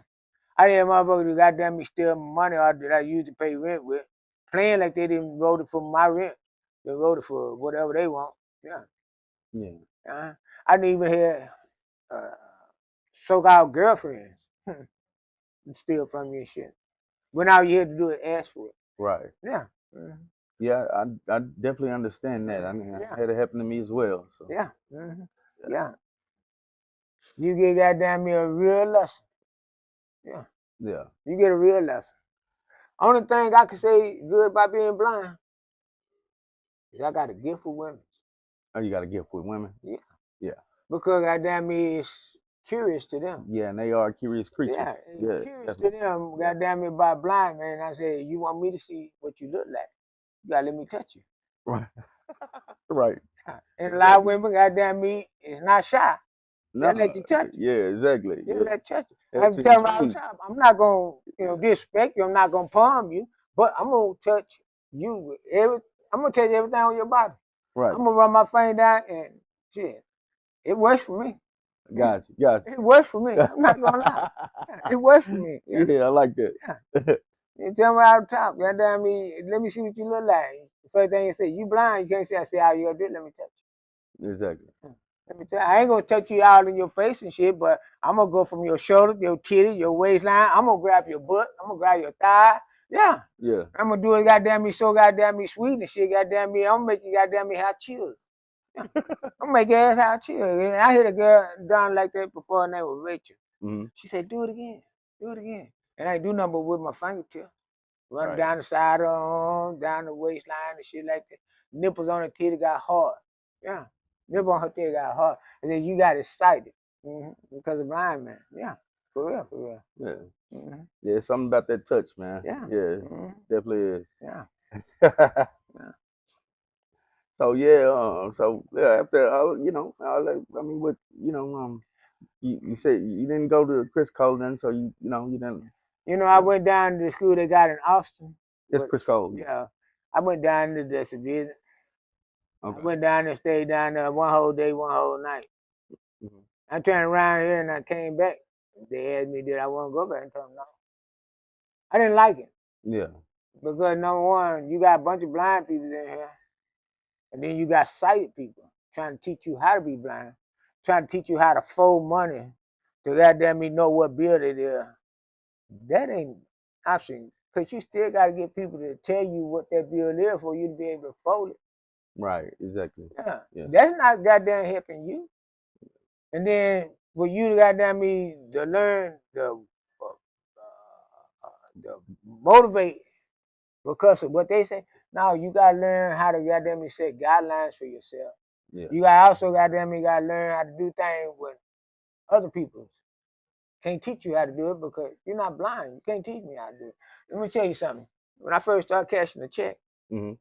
I done had motherfuckers who goddamn me steal money or that I used to pay rent with, playing like they didn't vote it for my rent. They voted for whatever they want. Yeah. Yeah. I didn't even hear so-called girlfriends steal from you and shit. When all you had to do is ask for it. Right. Yeah. Yeah, I definitely understand that. I mean, I had it happen to me as well. So. Yeah. Yeah. You get goddamn me a real lesson. Yeah. Yeah. You get a real lesson. Only thing I can say good about being blind is I got a gift for women. Oh, you got a gift with women? Yeah. Yeah. Because goddamn me, it's curious to them. Yeah, and they are curious creatures. Yeah, curious to them. Goddamn me, about blind man. I say, you want me to see what you look like? You gotta let me touch you. Right. Right. And a lot of women, goddamn me, is not shy. They let you touch you. Yeah, exactly. They let you touch you. I tell them all the time, I'm not gonna disrespect you. I'm not gonna palm you, but I'm gonna touch you with I'm gonna touch everything on your body. Right. I'm gonna run my finger down and shit. It works for me. Gotcha, gotcha. It works for me. I'm not gonna lie. Yeah, it works for me. Yeah. Yeah, I like that. Yeah. You tell me out the top. Goddamn me. Let me see what you look like. The first thing you say, you blind. You can't see. I say how you gonna do it. Let me touch you. Exactly. Let me tell you, I ain't gonna touch you out in your face and shit, but I'm gonna go from your shoulder, your titty, your waistline. I'm gonna grab your butt. I'm gonna grab your thigh. Yeah. Yeah. I'm gonna do it goddamn me so goddamn me sweet and shit. Goddamn me. I'm gonna make you goddamn me have chills. Yeah. I'm gonna make your ass have chills. And I hit a girl down like that before. Her name was Rachel. Mm-hmm. She said, "Do it again. Do it again." And I do number with my fingertip. Run Right. down the side of her arm, down the waistline and shit like that. Nipples on her titty got hard. Yeah. Nipple on her titty got hard. And then you got excited. Because of blind man. Yeah. For real, for real. Yeah. Mm-hmm. Yeah, something about that touch, man. Yeah. Yeah, definitely is. Yeah. Yeah. So yeah, so yeah, after all, all that, I mean, what, you said you didn't go to Chris Cole then, so you didn't. I went down to the school they got in Austin. It's Chris Cole. Yeah. I went down to just a visit. Okay. I went down there, stayed down there one whole day, one whole night. Mm-hmm. I turned around here and I came back. They asked me, did I want to go back? And told them no. I didn't like it. Yeah. Because number one, you got a bunch of blind people in here. And then you got sighted people trying to teach you how to be blind, trying to teach you how to fold money to goddamn me know what bill it is. That ain't option. Because you still got to get people to tell you what that bill is for you to be able to fold it. Right, exactly. Yeah. Yeah. That's not goddamn helping you. And then for you to goddamn me to learn the motivate because of what they say. Now you gotta learn how to goddamn me set guidelines for yourself. Yeah. You got also goddamn me gotta learn how to do things with other people. Can't teach you how to do it because you're not blind. You can't teach me how to do it. Let me tell you something. When I first started cashing the check, Mm-hmm.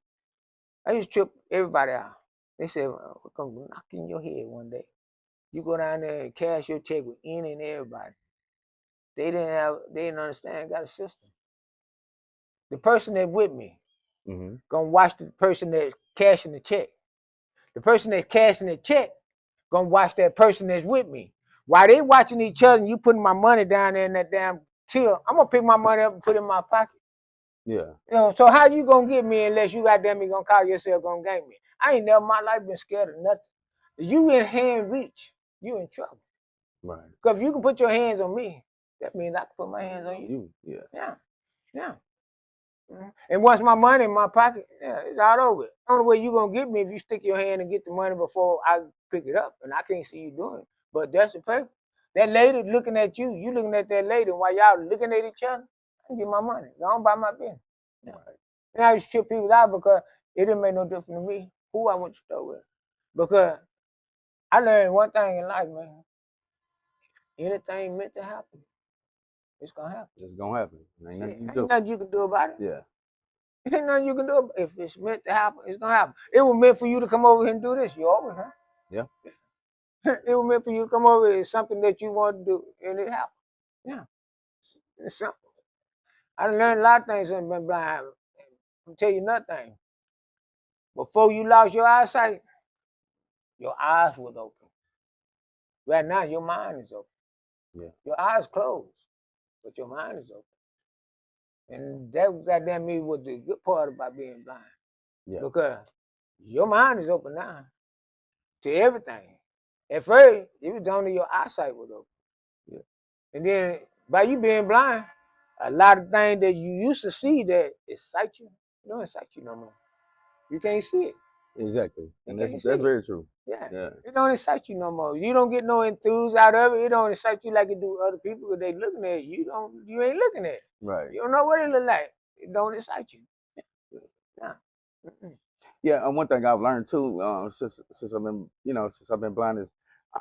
I used to trip everybody out. They said, well, we're gonna knock in your head one day. You go down there and cash your check with any and everybody. They didn't understand, got a system. The person that's with me gonna watch the person that's cashing the check. The person that's cashing the check gonna watch that person that's with me. While they watching each other and you putting my money down there in that damn till, I'm gonna pick my money up and put it in my pocket. Yeah. So how you gonna get me unless you goddamn me gonna call yourself gonna gang me? I ain't never in my life been scared of nothing. If you in hand reach, you in trouble. Right. Because if you can put your hands on me, that means I can put my hands on you. Yeah. Yeah. Yeah. And once my money in my pocket, yeah, it's all over. The only way you gonna get me if you stick your hand and get the money before I pick it up, and I can't see you doing it. But that's the purpose. That lady looking at you, you looking at that lady, and while y'all looking at each other, I can get my money. Go on buy my business. Yeah. Right. And I used to trip people out because it didn't make no difference to me who I went to store with. Because I learned one thing in life, man. Anything meant to happen, it's gonna happen. It's gonna happen. Ain't nothing you can do about it. Yeah. Ain't nothing you can do. If it's meant to happen, it's gonna happen. It was meant for you to come over here and do this. You over, huh? Yeah. It was meant for you to come over. It's something that you want to do, and it happened. Yeah. It's simple. I learned a lot of things since I've been blind. I'll tell you nothing. Before you lost your eyesight, your eyes was open. Right now, your mind is open. Yeah. Your eyes closed, but your mind is open. And that goddamn me was the good part about being blind. Yeah. Because your mind is open now to everything. At first, it was only your eyesight was open. Yeah. And then by you being blind, a lot of things that you used to see that excite you, don't excite you no more. You can't see it. Exactly. And that's it. very true. Yeah. Yeah. It don't excite you no more. You don't get no enthuse out of it. It don't excite you like it do other people because they looking at it. You ain't looking at it. Right. You don't know what it look like. It don't excite you. Yeah. Yeah, and one thing I've learned too, since I've been blind, is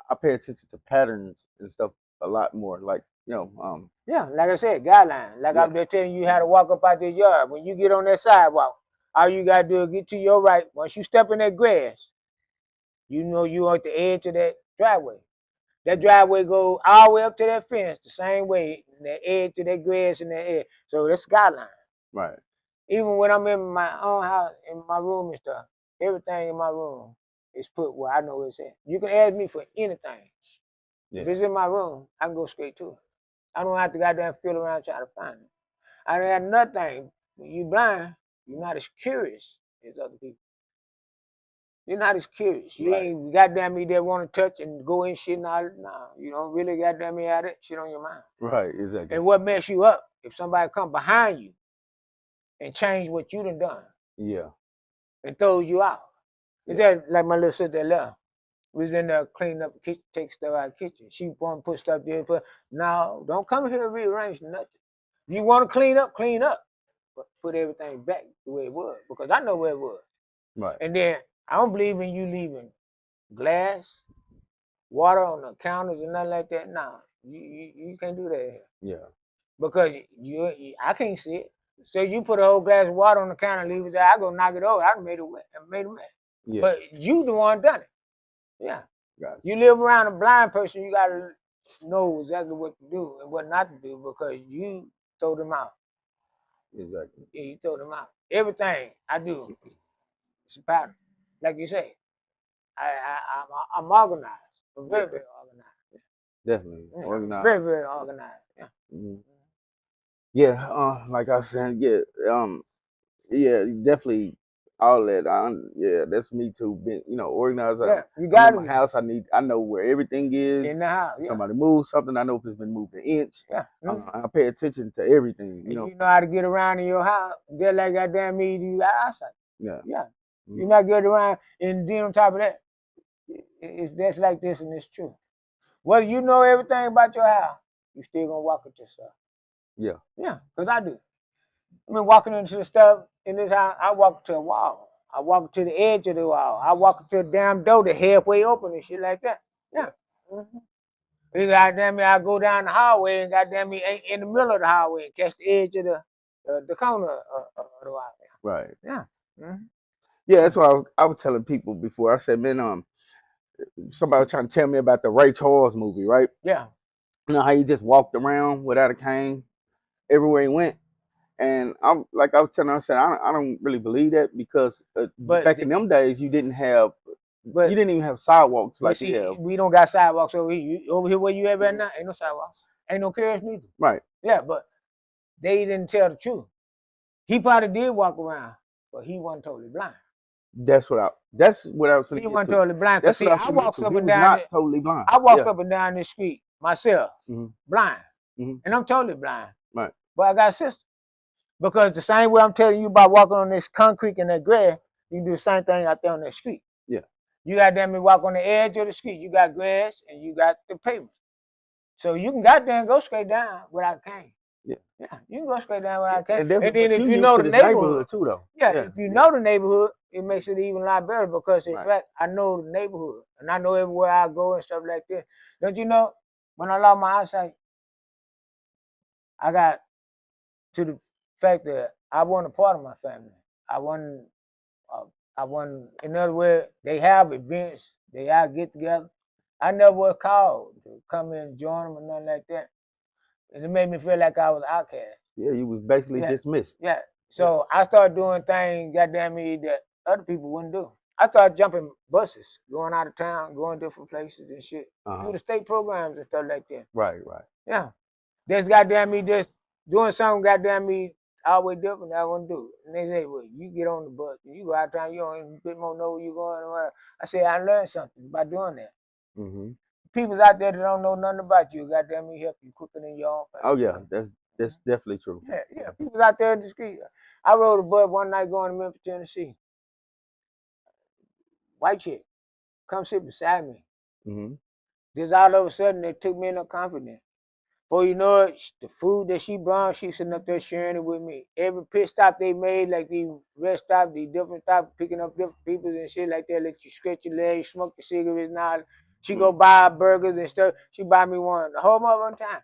I pay attention to patterns and stuff a lot more. Like yeah, like I said, guidelines. Like I'm just telling you how to walk up out the yard. When you get on that sidewalk, all you gotta do is get to your right. Once you step in that grass, you know you at the edge of that driveway. That driveway goes all the way up to that fence the same way, the edge to that grass in that edge. So that's guideline. Right. Even when I'm in my own house, in my room and stuff, everything in my room is put where I know it's at. You can ask me for anything. If it's in my room, I can go straight to it. I don't have to goddamn feel around trying to find it. And then another thing, when you blind, you're not as curious as other people. You're not as curious. You ain't goddamn me that want to touch and go in shit and all that. Nah, you don't really goddamn me have that shit on your mind. Right, exactly. And what mess you up if somebody come behind you and change what you done Yeah. and throws you out. It's just like my little sister left. We was in there cleaning up the kitchen, take stuff out of the kitchen. She want to put stuff there. No, don't come here and rearrange nothing. If you want to clean up, clean up. But put everything back the way it was because I know where it was. Right. And then I don't believe in you leaving glass, water on the counters and nothing like that. Nah, you can't do that here. Yeah. Because I can't see it. So you put a whole glass of water on the counter and leave it there, I go knock it over. I made it wet. I made a mess. Yeah. But you the one done it. Yeah. Gotcha. You live around a blind person, you gotta know exactly what to do and what not to do because you throw them out. Exactly. Yeah, you throw them out. Everything I do, it's a pattern. Like you say, I'm organized. I'm very, very organized. Definitely. Yeah. Organized. Very, very organized. Yeah. Mm-hmm. Yeah, like I said, yeah, definitely all that. Yeah, that's me too. Being, organized. Yeah, you got my house. I know where everything is. In the house. Yeah. Somebody moves something, I know if it's been moved an inch. Yeah. I pay attention to everything. You know how to get around in your house. They're like goddamn me, you got eyesight. Yeah. Yeah. Mm-hmm. You're not getting around, and then on top of that, it's that's like this and it's true. Whether you know everything about your house, you still gonna walk with yourself. Yeah. Yeah, because I do. I mean, walking into the stuff in this house, I walk to a wall. I walk to the edge of the wall. I walk to a damn door that halfway open and shit like that. Yeah. Mm-hmm. Goddamn me, I go down the hallway and goddamn me ain't in the middle of the hallway and catch the edge of the corner of the wall. Right. Yeah. Mm-hmm. Yeah, that's why I was telling people before. I said, man, somebody was trying to tell me about the Ray Charles movie, right? Yeah. You know how he just walked around without a cane everywhere he went. And I was telling her, I said, I don't really believe that because back in them days, you didn't even have sidewalks like see, you have. We don't got sidewalks over here. Over here where you at right now, ain't no sidewalks. Ain't no carriage neither. Right. Yeah, but they didn't tell the truth. He probably did walk around, but he wasn't totally blind. That's what I was thinking. He wasn't totally blind. That's see, what I walked up and down. Not totally blind. I walked up and down this street myself, blind. Mm-hmm. And I'm totally blind. Right. But I got a sister. Because the same way I'm telling you about walking on this concrete and that grass, you can do the same thing out there on that street. Yeah. You goddamn me walk on the edge of the street. You got grass and you got the pavement. So you can goddamn go straight down without a cane. Yeah. Yeah. You can go straight down without a cane. And then if you you know the neighborhood too, though. Yeah, if you know the neighborhood, it makes it even a lot better because in fact I know the neighborhood and I know everywhere I go and stuff like that. Don't you know when I lost my eyesight, I got to the fact that I wasn't a part of my family. I wasn't. In other words, they have events, they all get together. I never was called to come in and join them or nothing like that. And it made me feel like I was outcast. Yeah, you was basically dismissed. Yeah. So I started doing things, goddamn me, that other people wouldn't do. I started jumping buses, going out of town, going different places and shit. Do the state programs and stuff like that. Right. Yeah. There's goddamn me just doing something goddamn me always different that I wouldn't do. And they say, well, you get on the bus, and you go out of town, you don't even bit more know where you're going. Or I say, I learned something by doing that. Mm-hmm. People out there that don't know nothing about you, goddamn me, help you quicker than your own family. Oh yeah, that's definitely true. Yeah. People out there in the street. I rode a bus one night going to Memphis, Tennessee. White chick, come sit beside me. Mm-hmm. Just all of a sudden, they took me in her confidence. Before you know it, the food that she brought, she sitting up there sharing it with me. Every pit stop they made, like these rest stops, these different stops, picking up different people and shit like that, let you stretch your legs, smoke the cigarettes and all. She go buy burgers and stuff. She buy me one the whole mother time.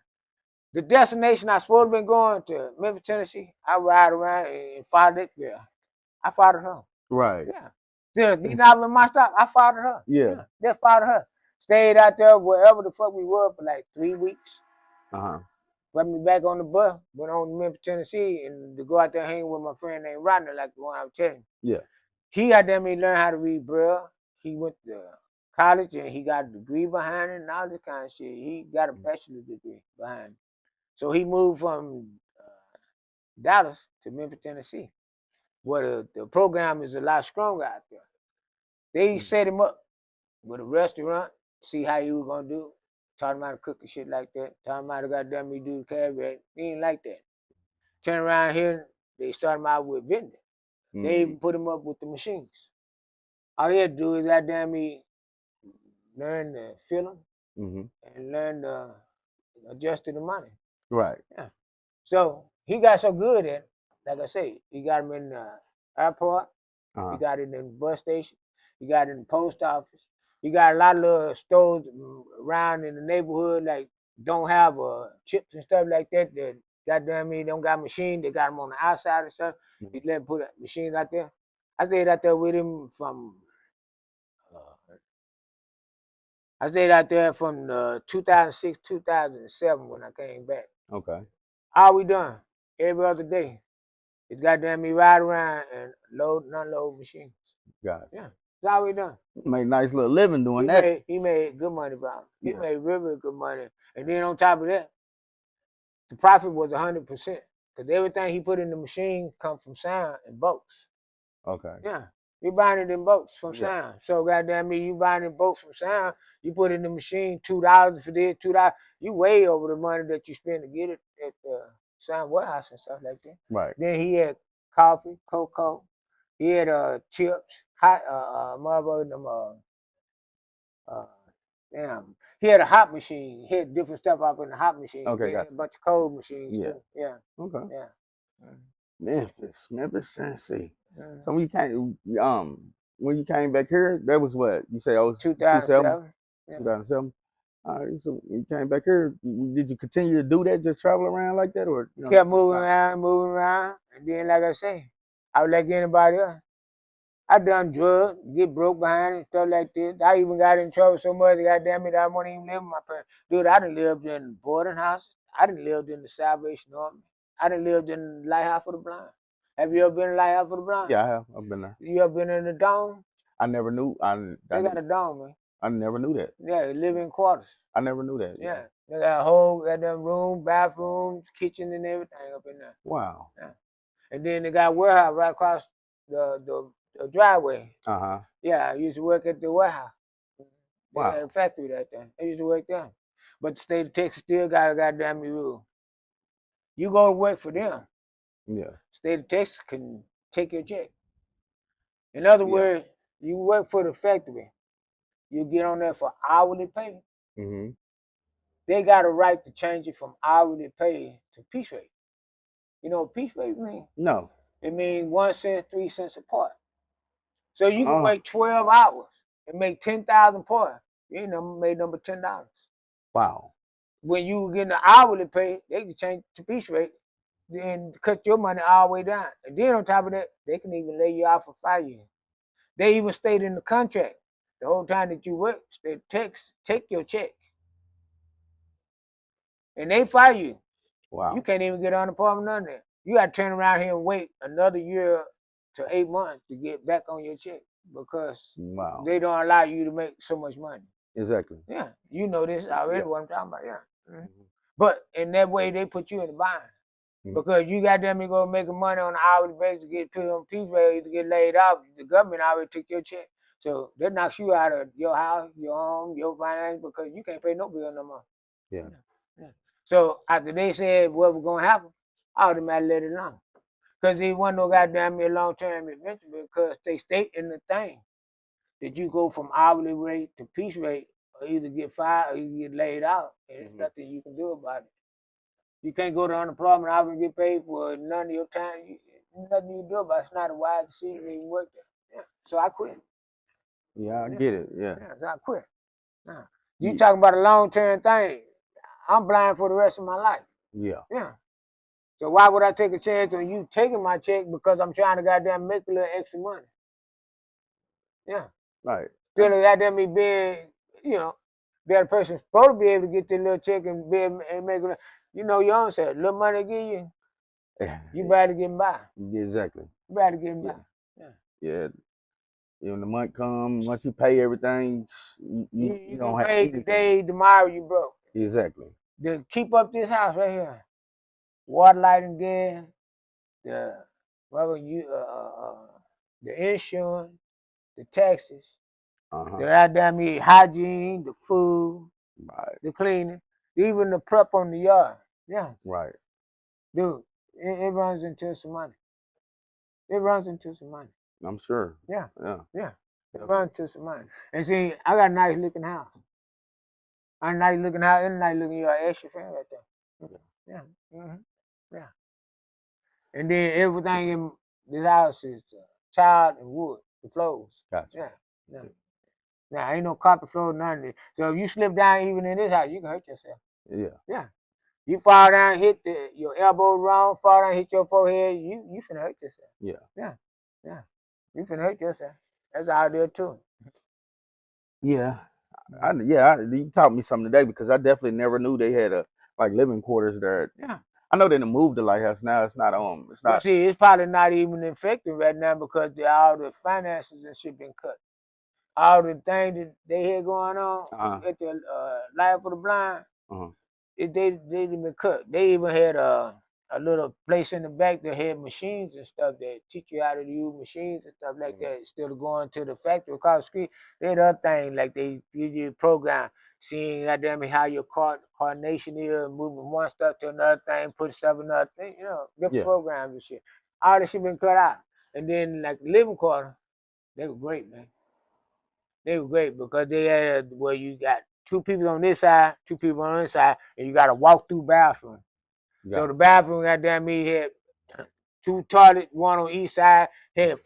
The destination I supposed to been going to, Memphis, Tennessee, I ride around and followed that girl. I followed her. Right. Yeah. Just getting out of my stop, I followed her. Yeah. Just followed her. Stayed out there wherever the fuck we were for like 3 weeks. Brought me back on the bus, went on to Memphis, Tennessee, and to go out there hanging with my friend named Rodney, like the one I was telling you. Yeah. He got them me learn how to read Braille. He went to college, and he got a degree behind it and all this kind of shit. He got a bachelor's degree behind it. So he moved from Dallas to Memphis, Tennessee, where the program is a lot stronger out there. They set him up with a restaurant, see how he was gonna do. Taught him how to cook and shit like that. Taught him how to goddamn me do the cabaret. He ain't like that. Turn around here, they start him out with vending. They even put him up with the machines. All he had to do is goddamn me learn to fill them and learn to adjust to the money. Right. Yeah. So he got so good at it, like I say, he got him in the airport, he got it in the bus station, he got it in the post office. He got a lot of little stores around in the neighborhood, like don't have chips and stuff like that. That goddamn me don't got machine. They got them on the outside and stuff. He let him put machines out there. I stayed out there with him from. I stayed out there from 2006, 2007 when I came back. Okay. All we done every other day is goddamn me ride around and load and unload machines. Got it. Yeah, that's all we done. Made a nice little living doing that. He made good money, bro. He made really good money. And then on top of that, the profit was 100%. Because everything he put in the machine come from sound and boats. Okay. Yeah. You buying it in boats from sound. So goddamn me, you buying in boats from sound, you put in the machine $2 for this, $2. You way over the money that you spend to get it at the sound warehouse and stuff like that. Right. Then he had coffee, cocoa. He had chips, hot motherfucker, damn. He had a hot machine. He had different stuff up in the hot machine. Okay, He had a bunch of cold machines too. Yeah. Okay. Yeah. Memphis, Tennessee. So when you came back here, that was what you say? Oh, 2007. 2007. All right. So when you came back here, did you continue to do that? Just travel around like that, or kept moving around, and then like I say, I was like anybody else. I done drugs, get broke behind it, stuff like this. I even got in trouble so much, goddamn it, I won't even live with my parents. Dude, I done lived in boarding houses. I done lived in the Salvation Army. I done lived in the Lighthouse for the Blind. Have you ever been in the Lighthouse for the Blind? Yeah, I have. I've been there. You ever been in the dome? I never knew. They got a dome, man. I never knew that. Yeah, living quarters. I never knew that. Yeah. They got a whole goddamn room, bathrooms, kitchen, and everything up in there. Wow. Yeah. And then they got a warehouse right across the driveway. Yeah, I used to work at the warehouse. They had a factory right there. I used to work there. But the state of Texas still got a goddamn rule. You go to work for them. Yeah. State of Texas can take your check. In other words, you work for the factory. You get on there for hourly pay. They got a right to change it from hourly pay to piece rate. You know what piece rate means? No. It means 1 cent, 3 cents a part. So you can work 12 hours and make 10,000 parts. You ain't never made number $10. Wow. When you get the hourly pay, they can change to piece rate, then cut your money all the way down. And then on top of that, they can even lay you off for 5 years. They even stayed in the contract the whole time that you work. State Texas take your check, and they fire you. Wow. You can't even get unemployment on there. You got to turn around here and wait another year to 8 months to get back on your check because they don't allow you to make so much money. Exactly. Yeah, you know this already. What I'm talking about. Yeah. But in that way, they put you in the bind because you got them go making money on an hourly basis to get put on piece rate to get laid off. The government already took your check, so that knocks you out of your house, your home, your finance because you can't pay no bill no more. Yeah. So after they said what was gonna happen, I automatically let it alone. Because it wasn't no goddamn long-term invention because they state in the thing that you go from hourly rate to piece rate or either get fired or you get laid out. And there's nothing you can do about it. You can't go to unemployment office and get paid for none of your time. Nothing you can do about it. It's not a wise decision to even work there. Yeah. So I quit. Yeah, I get it. Yeah. So I quit. You talking about a long-term thing. I'm blind for the rest of my life. Yeah. So why would I take a chance on you taking my check because I'm trying to goddamn make a little extra money? Yeah. Right. Still goddamn me being, that person's supposed to be able to get their little check and be able and make it. You know your own self. Little money to give you, you better get by. Exactly. You better get by. Yeah. When the month comes, once you pay everything, you You don't get have paid anything. today, tomorrow you broke. Exactly. To keep up this house right here, water, light, and gas, the whatever you the insurance, the taxes, the goddamn hygiene, the food, Right. the cleaning, even the prep on the yard. Yeah, Right. dude, it runs into some money. It runs into some money. I'm sure. Yeah, Yeah. yeah, it runs into some money. And see, I got a nice looking house. A nice looking house and a nice looking yard. Extra fan right there. Yeah, yeah. And then everything in this house is tiled and wood, the floors. Gotcha. Yeah, yeah. Now ain't no carpet floor, nothing. So if you slip down even in this house, you can hurt yourself. Yeah. Yeah. You fall down, hit your elbow wrong, fall down, hit your forehead, you finna hurt yourself. Yeah. Yeah. Yeah. You finna hurt yourself. That's out there too. Yeah. You taught me something today because I definitely never knew they had a like living quarters there. Yeah. I know they done moved the lighthouse now. It's not it's But not. see, it's probably not even effective right now because all the finances and shit been cut. All the things that they had going on at the Life for the Blind, they didn't been cut. They even had a little place in the back that had machines and stuff that teach you how to use machines and stuff like that. Instead of going to the factory across the street, they had other things like they give you a program, seeing goddamn how your coordination is, moving one stuff to another thing, putting stuff in another thing, different programs and shit. All this shit been cut out. And then like the living quarter, they were great, man. They were great because they had where you got two people on this side, two people on this side, and you got a walk-through bathroom. Yeah. So the bathroom, goddamn me, had two toilets, one on each side. Had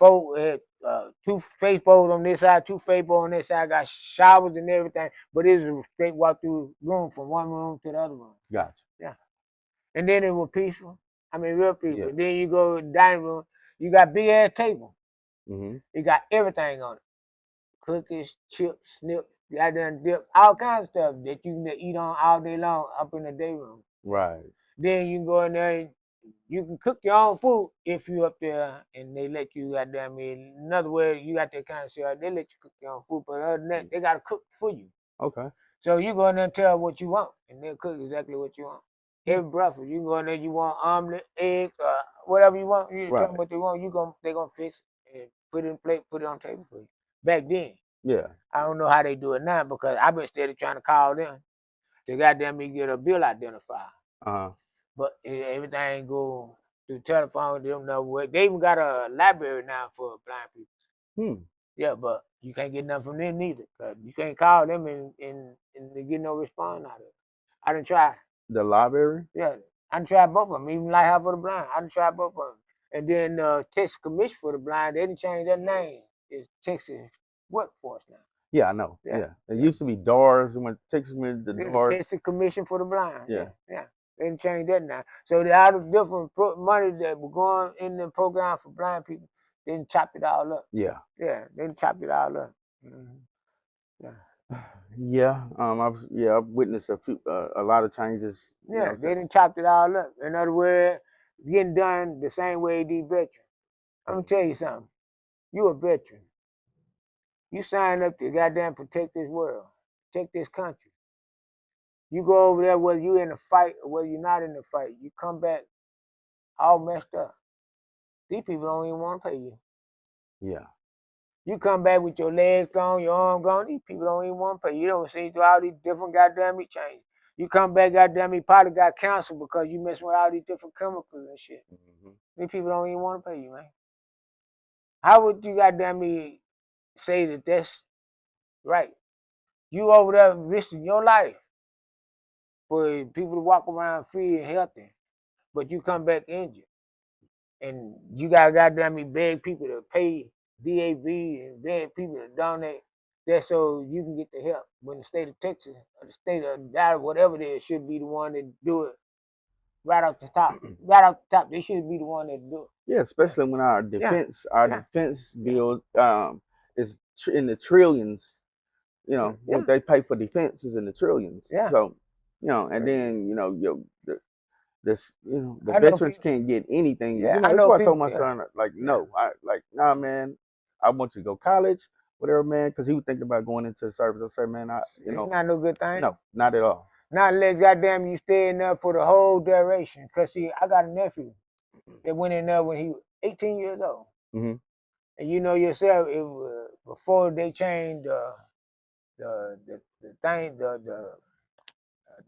two face bowls on this side, two face bowls on this side. Got showers and everything, but it was a straight walk-through room from one room to the other room. Gotcha. Yeah. And then it was peaceful. I mean, real peaceful. Yeah. Then you go to the dining room, you got big ass table. You got everything on it. Cookies, chips, snips, goddamn dip, all kinds of stuff that you can eat on all day long up in the day room. Right. Then you can go in there and you can cook your own food if you up there and they let you goddamn me. In other words, you got that kind of shit, they let you cook your own food, but other than that, they gotta cook for you. Okay. So you go in there and tell what you want, and they'll cook exactly what you want. Every breakfast, you can go in there, you want omelet, eggs, whatever you want. You tell them what they want, they're gonna fix it and put it in plate, put it on the table for you. Back then. Yeah. I don't know how they do it now because I've been steady trying to call them to goddamn me get a bill identified. But everything go through telephone, they don't know what. They even got a library now for blind people. Yeah, but you can't get nothing from them neither. Cause you can't call them and they get no response out of it. I done tried. The library? Yeah, I done tried both of them. Even Lighthouse for the Blind, I done tried both of them. And then Texas Commission for the Blind, they didn't change their name. It's Texas Workforce now. Yeah, I know. Yeah. It used to be DARS when Texas went to DARS. Texas Commission for the Blind. Yeah. They didn't change that now. So the out of different money that were going in the program for blind people, they didn't chop it all up. Yeah. Yeah, they didn't chop it all up. Yeah. Yeah. I've witnessed a lot of changes. Yeah, they didn't chop it all up. In other words, getting done the same way these veterans. I'm gonna tell you something. You a veteran. You sign up to goddamn protect this world, protect this country. You go over there, whether you're in a fight or whether you're not in the fight, you come back all messed up. These people don't even want to pay you. Yeah. You come back with your legs gone, your arm gone, these people don't even want to pay you. You don't see through all these different goddamn changes. You come back, goddamn, you probably got cancer because you messing with all these different chemicals and shit. These people don't even want to pay you, man. How would you goddamn me say that that's right? You over there risking your life for people to walk around free and healthy, but you come back injured. And you got goddamn me beg people to pay DAV and beg people to donate just so you can get the help. When the state of Texas or the state of Dallas, whatever it is, should be the one that do it right off the top. Right off the top, they should be the one that do it. Yeah, especially when our defense bill is in the trillions. You know, what they pay for defense is in the trillions. Yeah. So, and then the veterans can't get anything. Yeah, that's why I told my son, like, no, nah, man, I want you to go college, whatever, man, because he was thinking about going into the service. I said, man, It's not no good thing. no, not at all. Not unless goddamn you stay in there for the whole duration. Cause see, I got a nephew that went in there when he was 18 years old. Mm-hmm. And you know yourself, it was before they changed the thing, the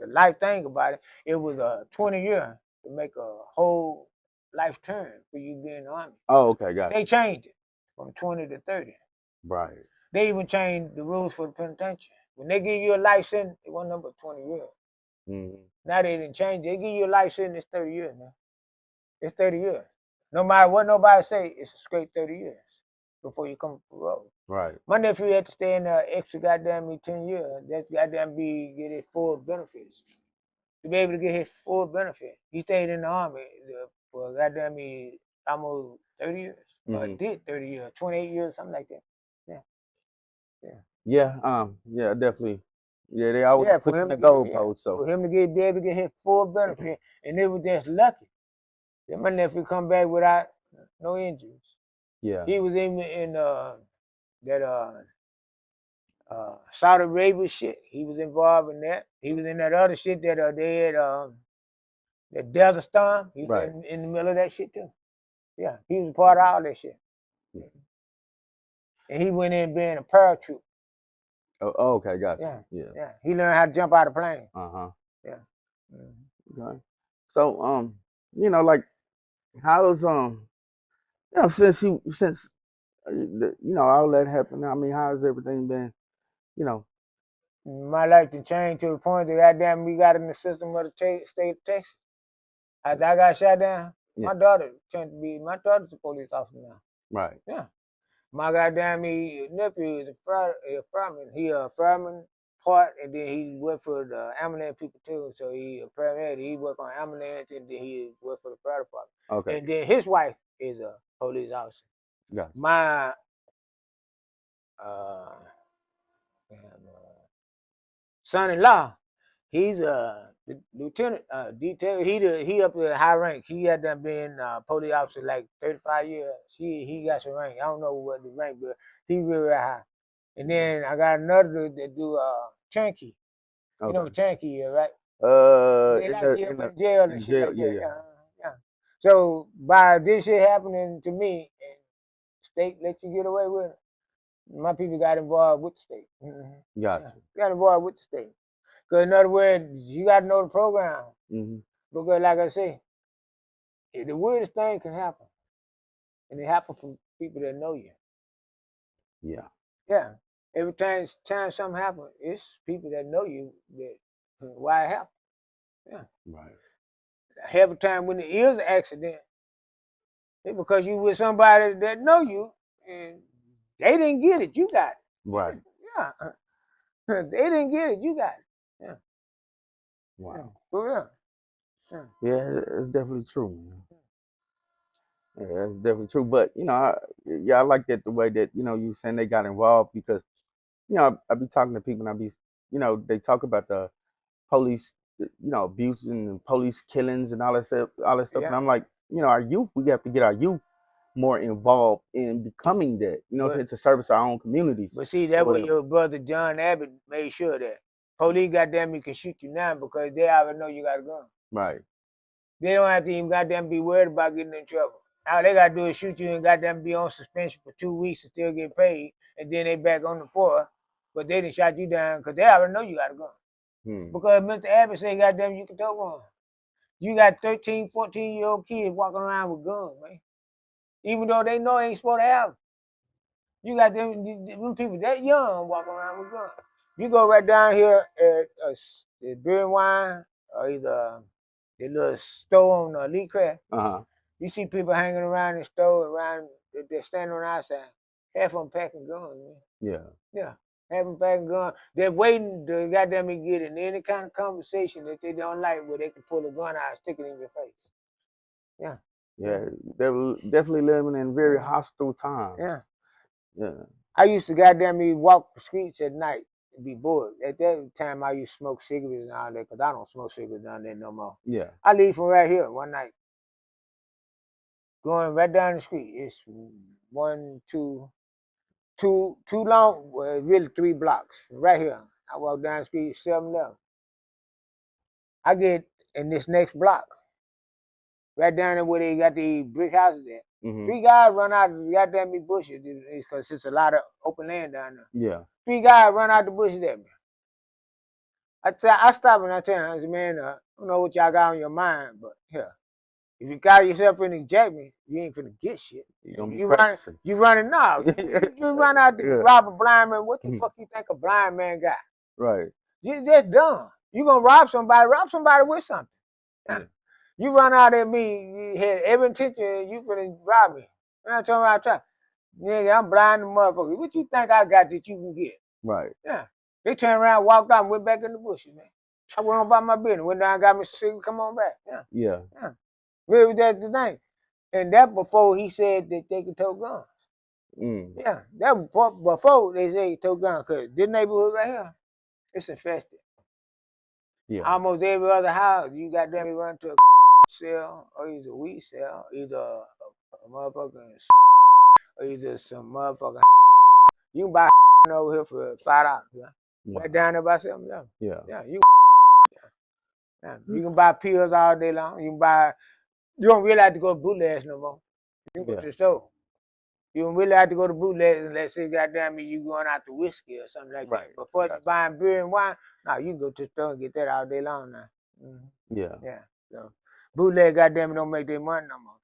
life thing about it. It was 20 years to make a whole life term for you being in the army. Oh, okay, got it. They changed it from 20 to 30. Right. They even changed the rules for the penitentiary. When they give you a life sentence, it wasn't number 20 years. Mm-hmm. Now they didn't change it. They give you a life sentence, it's 30 years now. It's 30 years. No matter what nobody say, it's a straight 30 years before you come parole. Right. My nephew had to stay in there extra goddamn 10 years. That's goddamn get his full benefits. To be able to get his full benefit. He stayed in the army for goddamn almost 30 years. Mm-hmm. Did 30 years, 28 years, something like that. Yeah. Yeah, definitely. Yeah, they always for pushing him the to goalpost. So for him to be able to get his full benefit, and they were just lucky that my nephew come back without no injuries. yeah, He was in that Saudi Arabia shit. He was involved in that. He was in that other shit that they had the Desert Storm. He was right. in the middle of that shit too. Yeah, he was a part of all that shit. Yeah. And he went in being a paratroop. Oh, okay, got Yeah, you. Yeah. yeah. He learned how to jump out of plane. Uh-huh. Yeah. Mm-hmm. Okay. So like how's since all that happened. I mean, how's everything been? My life to change to the point that goddamn we got in the system of the state of Texas. After I got shot down, Yeah. my daughter's a police officer now. Right. Yeah. My goddamn nephew is a fireman. He a fireman part, and then he worked for the ambulance people too. So he a paramedic. He work on ambulance, and then he work for the fire department. Okay. And then his wife is a police officer. Got you. My son-in-law, he's a lieutenant, detail. He up there high rank. He had done been police officer like 35 years. He got some rank. I don't know what the rank, but he really high. And then I got another that do turnkey. Okay. You know what turnkey is, right? In jail and shit like that. Yeah. So by this shit happening to me, and state let you get away with it, my people got involved with the state. Mm-hmm. Gotcha. Got involved with the state. Because in other words, you got to know the program. Mm-hmm. Because like I say, the weirdest thing can happen. And it happens from people that know you. Yeah. Yeah. Every time something happens, it's people that know you that why it happened. Yeah. Right. Half the time when it is an accident, it's because you with somebody that know you and they didn't get it, you got it. Right. Yeah. They didn't get it, you got it. Yeah. Wow. Yeah. For real. Yeah, it's definitely true, man. Yeah, that's definitely true. But I like that the way that you saying they got involved because I be talking to people and I be they talk about the police abuse and police killings and all that stuff, Yeah. and I'm like our youth, we have to get our youth more involved in becoming that to service our own communities. But see, that's what your brother John Abbott made sure that police goddamn you can shoot you now because they already know you got a gun. Right. They don't have to even goddamn be worried about getting in trouble. All they gotta do is shoot you and goddamn be on suspension for 2 weeks and still get paid, and then they back on the floor. But they didn't shot you down because they already know you got a gun. Because Mr. Abbott said, goddamn, you can throw one. You got 13, 14-year-old kids walking around with guns, man. Even though they know they ain't supposed to have them. You got them people that young walking around with guns. You go right down here at Beer and Wine or either the little store on Elite Craft. You see people hanging around the store, they're standing on the outside. Half of them packing guns, man. Yeah. Yeah. Half of them packing guns. They're waiting to goddamn get in any kind of conversation that they don't like where they can pull a gun out and stick it in your face. Yeah. Yeah. They're definitely living in very hostile times. Yeah. Yeah. I used to goddamn walk the streets at night and be bored. At that time, I used to smoke cigarettes and all that because I don't smoke cigarettes down there no more. Yeah. I leave from right here one night. Going right down the street. It's 1, 2, too long, well, really 3 blocks. Right here. I walk down the street, 7-Eleven. I get in this next block, right down there where they got the brick houses there. 3 guys run out of the goddamn bushes because it's a lot of open land down there. Yeah. 3 guys run out the bushes there, man. I stop and I tell him, I say, man, I don't know what y'all got on your mind, but here, if you got yourself in the jacket, you ain't finna get shit. You running now. You run out to rob a blind man. What the fuck you think a blind man got? Right. You just dumb. You gonna rob somebody with something. Yeah. You run out at me, you had every intention, you finna rob me. And I told him I try. Nigga, I'm blind as motherfucker. What you think I got that you can get? Right. Yeah. They turned around, walked out, and went back in the bushes, man. I went on about my business. Went down, got me cigarette, come on back. Yeah. Yeah. Really, that's the thing. And that before he said that they could tow guns. Yeah. That before they said they could tow guns. Because this neighborhood right here, it's infested. Yeah. Almost every other house, you got them run to a sale, or either a weed sale, either a motherfucking or either some motherfucking. You can buy over here for $5. Yeah. Wow. Right down there by $7. Yeah. Yeah. You can buy pills all day long. You don't really have to go to bootlegs no more. You can go to the store. You don't really have to go to bootlegs unless say goddamn me you going out to whiskey or something like that. Before you buying beer and wine, you can go to the store and get that all day long now. Yeah. So bootleg goddamn don't make their money no more.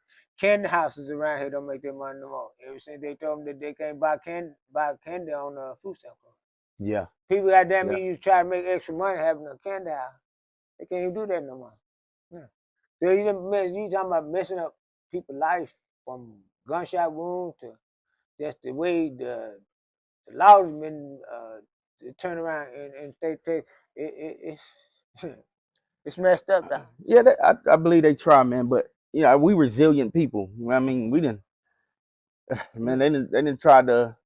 Candy houses around here don't make their money no more. Ever since they told them that they can't buy candy on a food stamp card. Yeah. People goddamn me used to try to make extra money having a candy house. They can't even do that no more. Yeah. So you talking about messing up people's life from gunshot wounds to just the way the laws have been turned around and it's it's messed up now. Yeah, I believe they try, man. But we resilient people. I mean, we didn't. Man, they didn't try to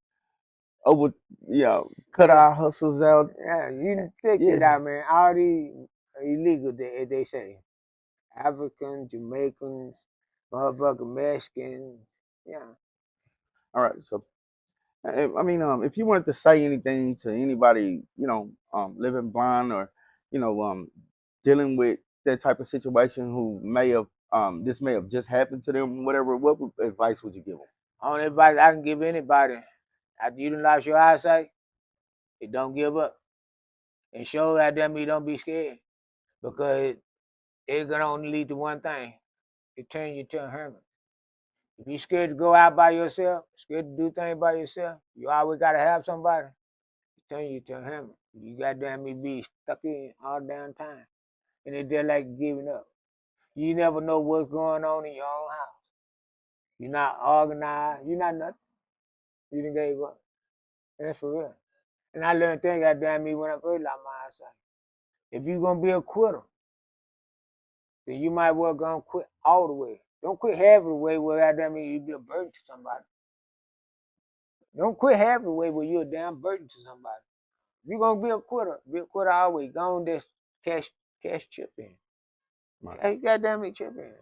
cut our hustles out. Yeah, you take it out, man. All these illegal, they say. Africans, Jamaicans, motherfucking Mexicans. Yeah. All right, so I mean, if you wanted to say anything to anybody, living blind or, dealing with that type of situation who this may have just happened to them, whatever, what advice would you give them? Only advice I can give anybody after you done lost your eyesight, don't give up. And show that them you don't be scared. Because it's gonna only lead to one thing. It turn you to a hermit. If you're scared to go out by yourself, scared to do things by yourself, you always gotta have somebody. It turn you to a hermit. You goddamn me be stuck in all damn time. And it's just like giving up. You never know what's going on in your own house. You're not organized. You're not nothing. You done gave up. And that's for real. And I learned things goddamn me when I first lost my eyesight. If you're gonna be a quitter, then you might well go and quit all the way. Don't quit half of the way where goddamn me you be a burden to somebody. Don't quit half of the way where you're a damn burden to somebody. If you're gonna be a quitter all the way. Go on this cash chip in. Right. Goddamn me chip in.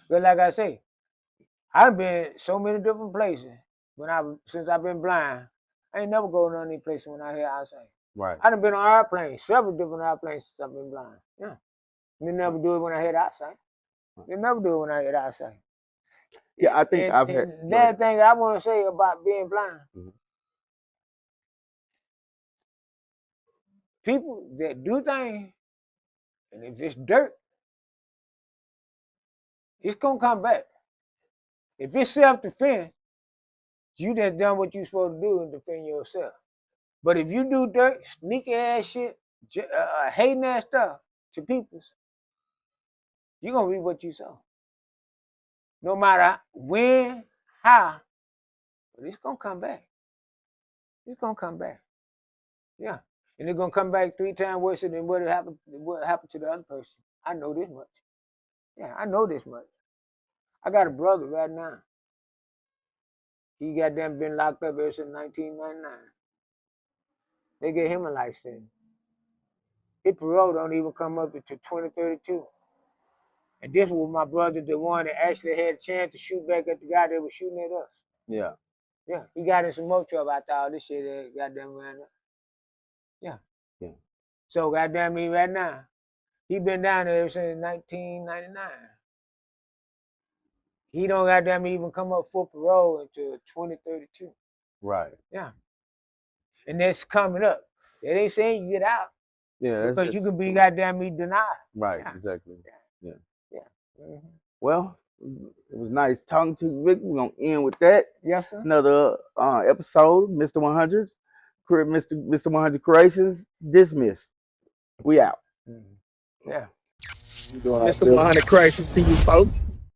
But like I say, I've been so many different places since I've been blind. I ain't never go to none of these places when I hear outside. Right. I done been on airplanes, several different airplanes since I've been blind. Yeah. They never do it when I head outside. They never do it when I head outside. Yeah, I think I've had. That thing I want to say about being blind. People that do things, and if it's dirt, it's gonna come back. If it's self-defense, you just done what you're supposed to do and defend yourself. But if you do dirt, sneaky ass shit, hating ass stuff to people, you're gonna reap what you sow. No matter when, how, but it's gonna come back. It's gonna come back. Yeah. And it's gonna come back 3 times worse than what happened to the other person. I know this much. Yeah, I know this much. I got a brother right now. He goddamn been locked up ever since 1999. They gave him a life sentence. His parole don't even come up until 2032. And this was my brother, the one that actually had a chance to shoot back at the guy that was shooting at us. Yeah. Yeah, he got in some more trouble after all this shit that goddamn ran up. Yeah. Yeah. So goddamn me right now, he been down there ever since 1999. He don't goddamn even come up for parole until 2032. Right. Yeah. And that's coming up. It ain't saying you get out. Yeah. Because you can be goddamn me denied. Right. Yeah. Exactly. Yeah. Yeah. Mm-hmm. Well, it was nice talking to you, Vic. We're gonna end with that. Yes, sir. Another episode, Mr. 100's, Mr. 100 Creations dismissed. We out. Mm-hmm. Yeah. Mr. 100 Creations to you folks.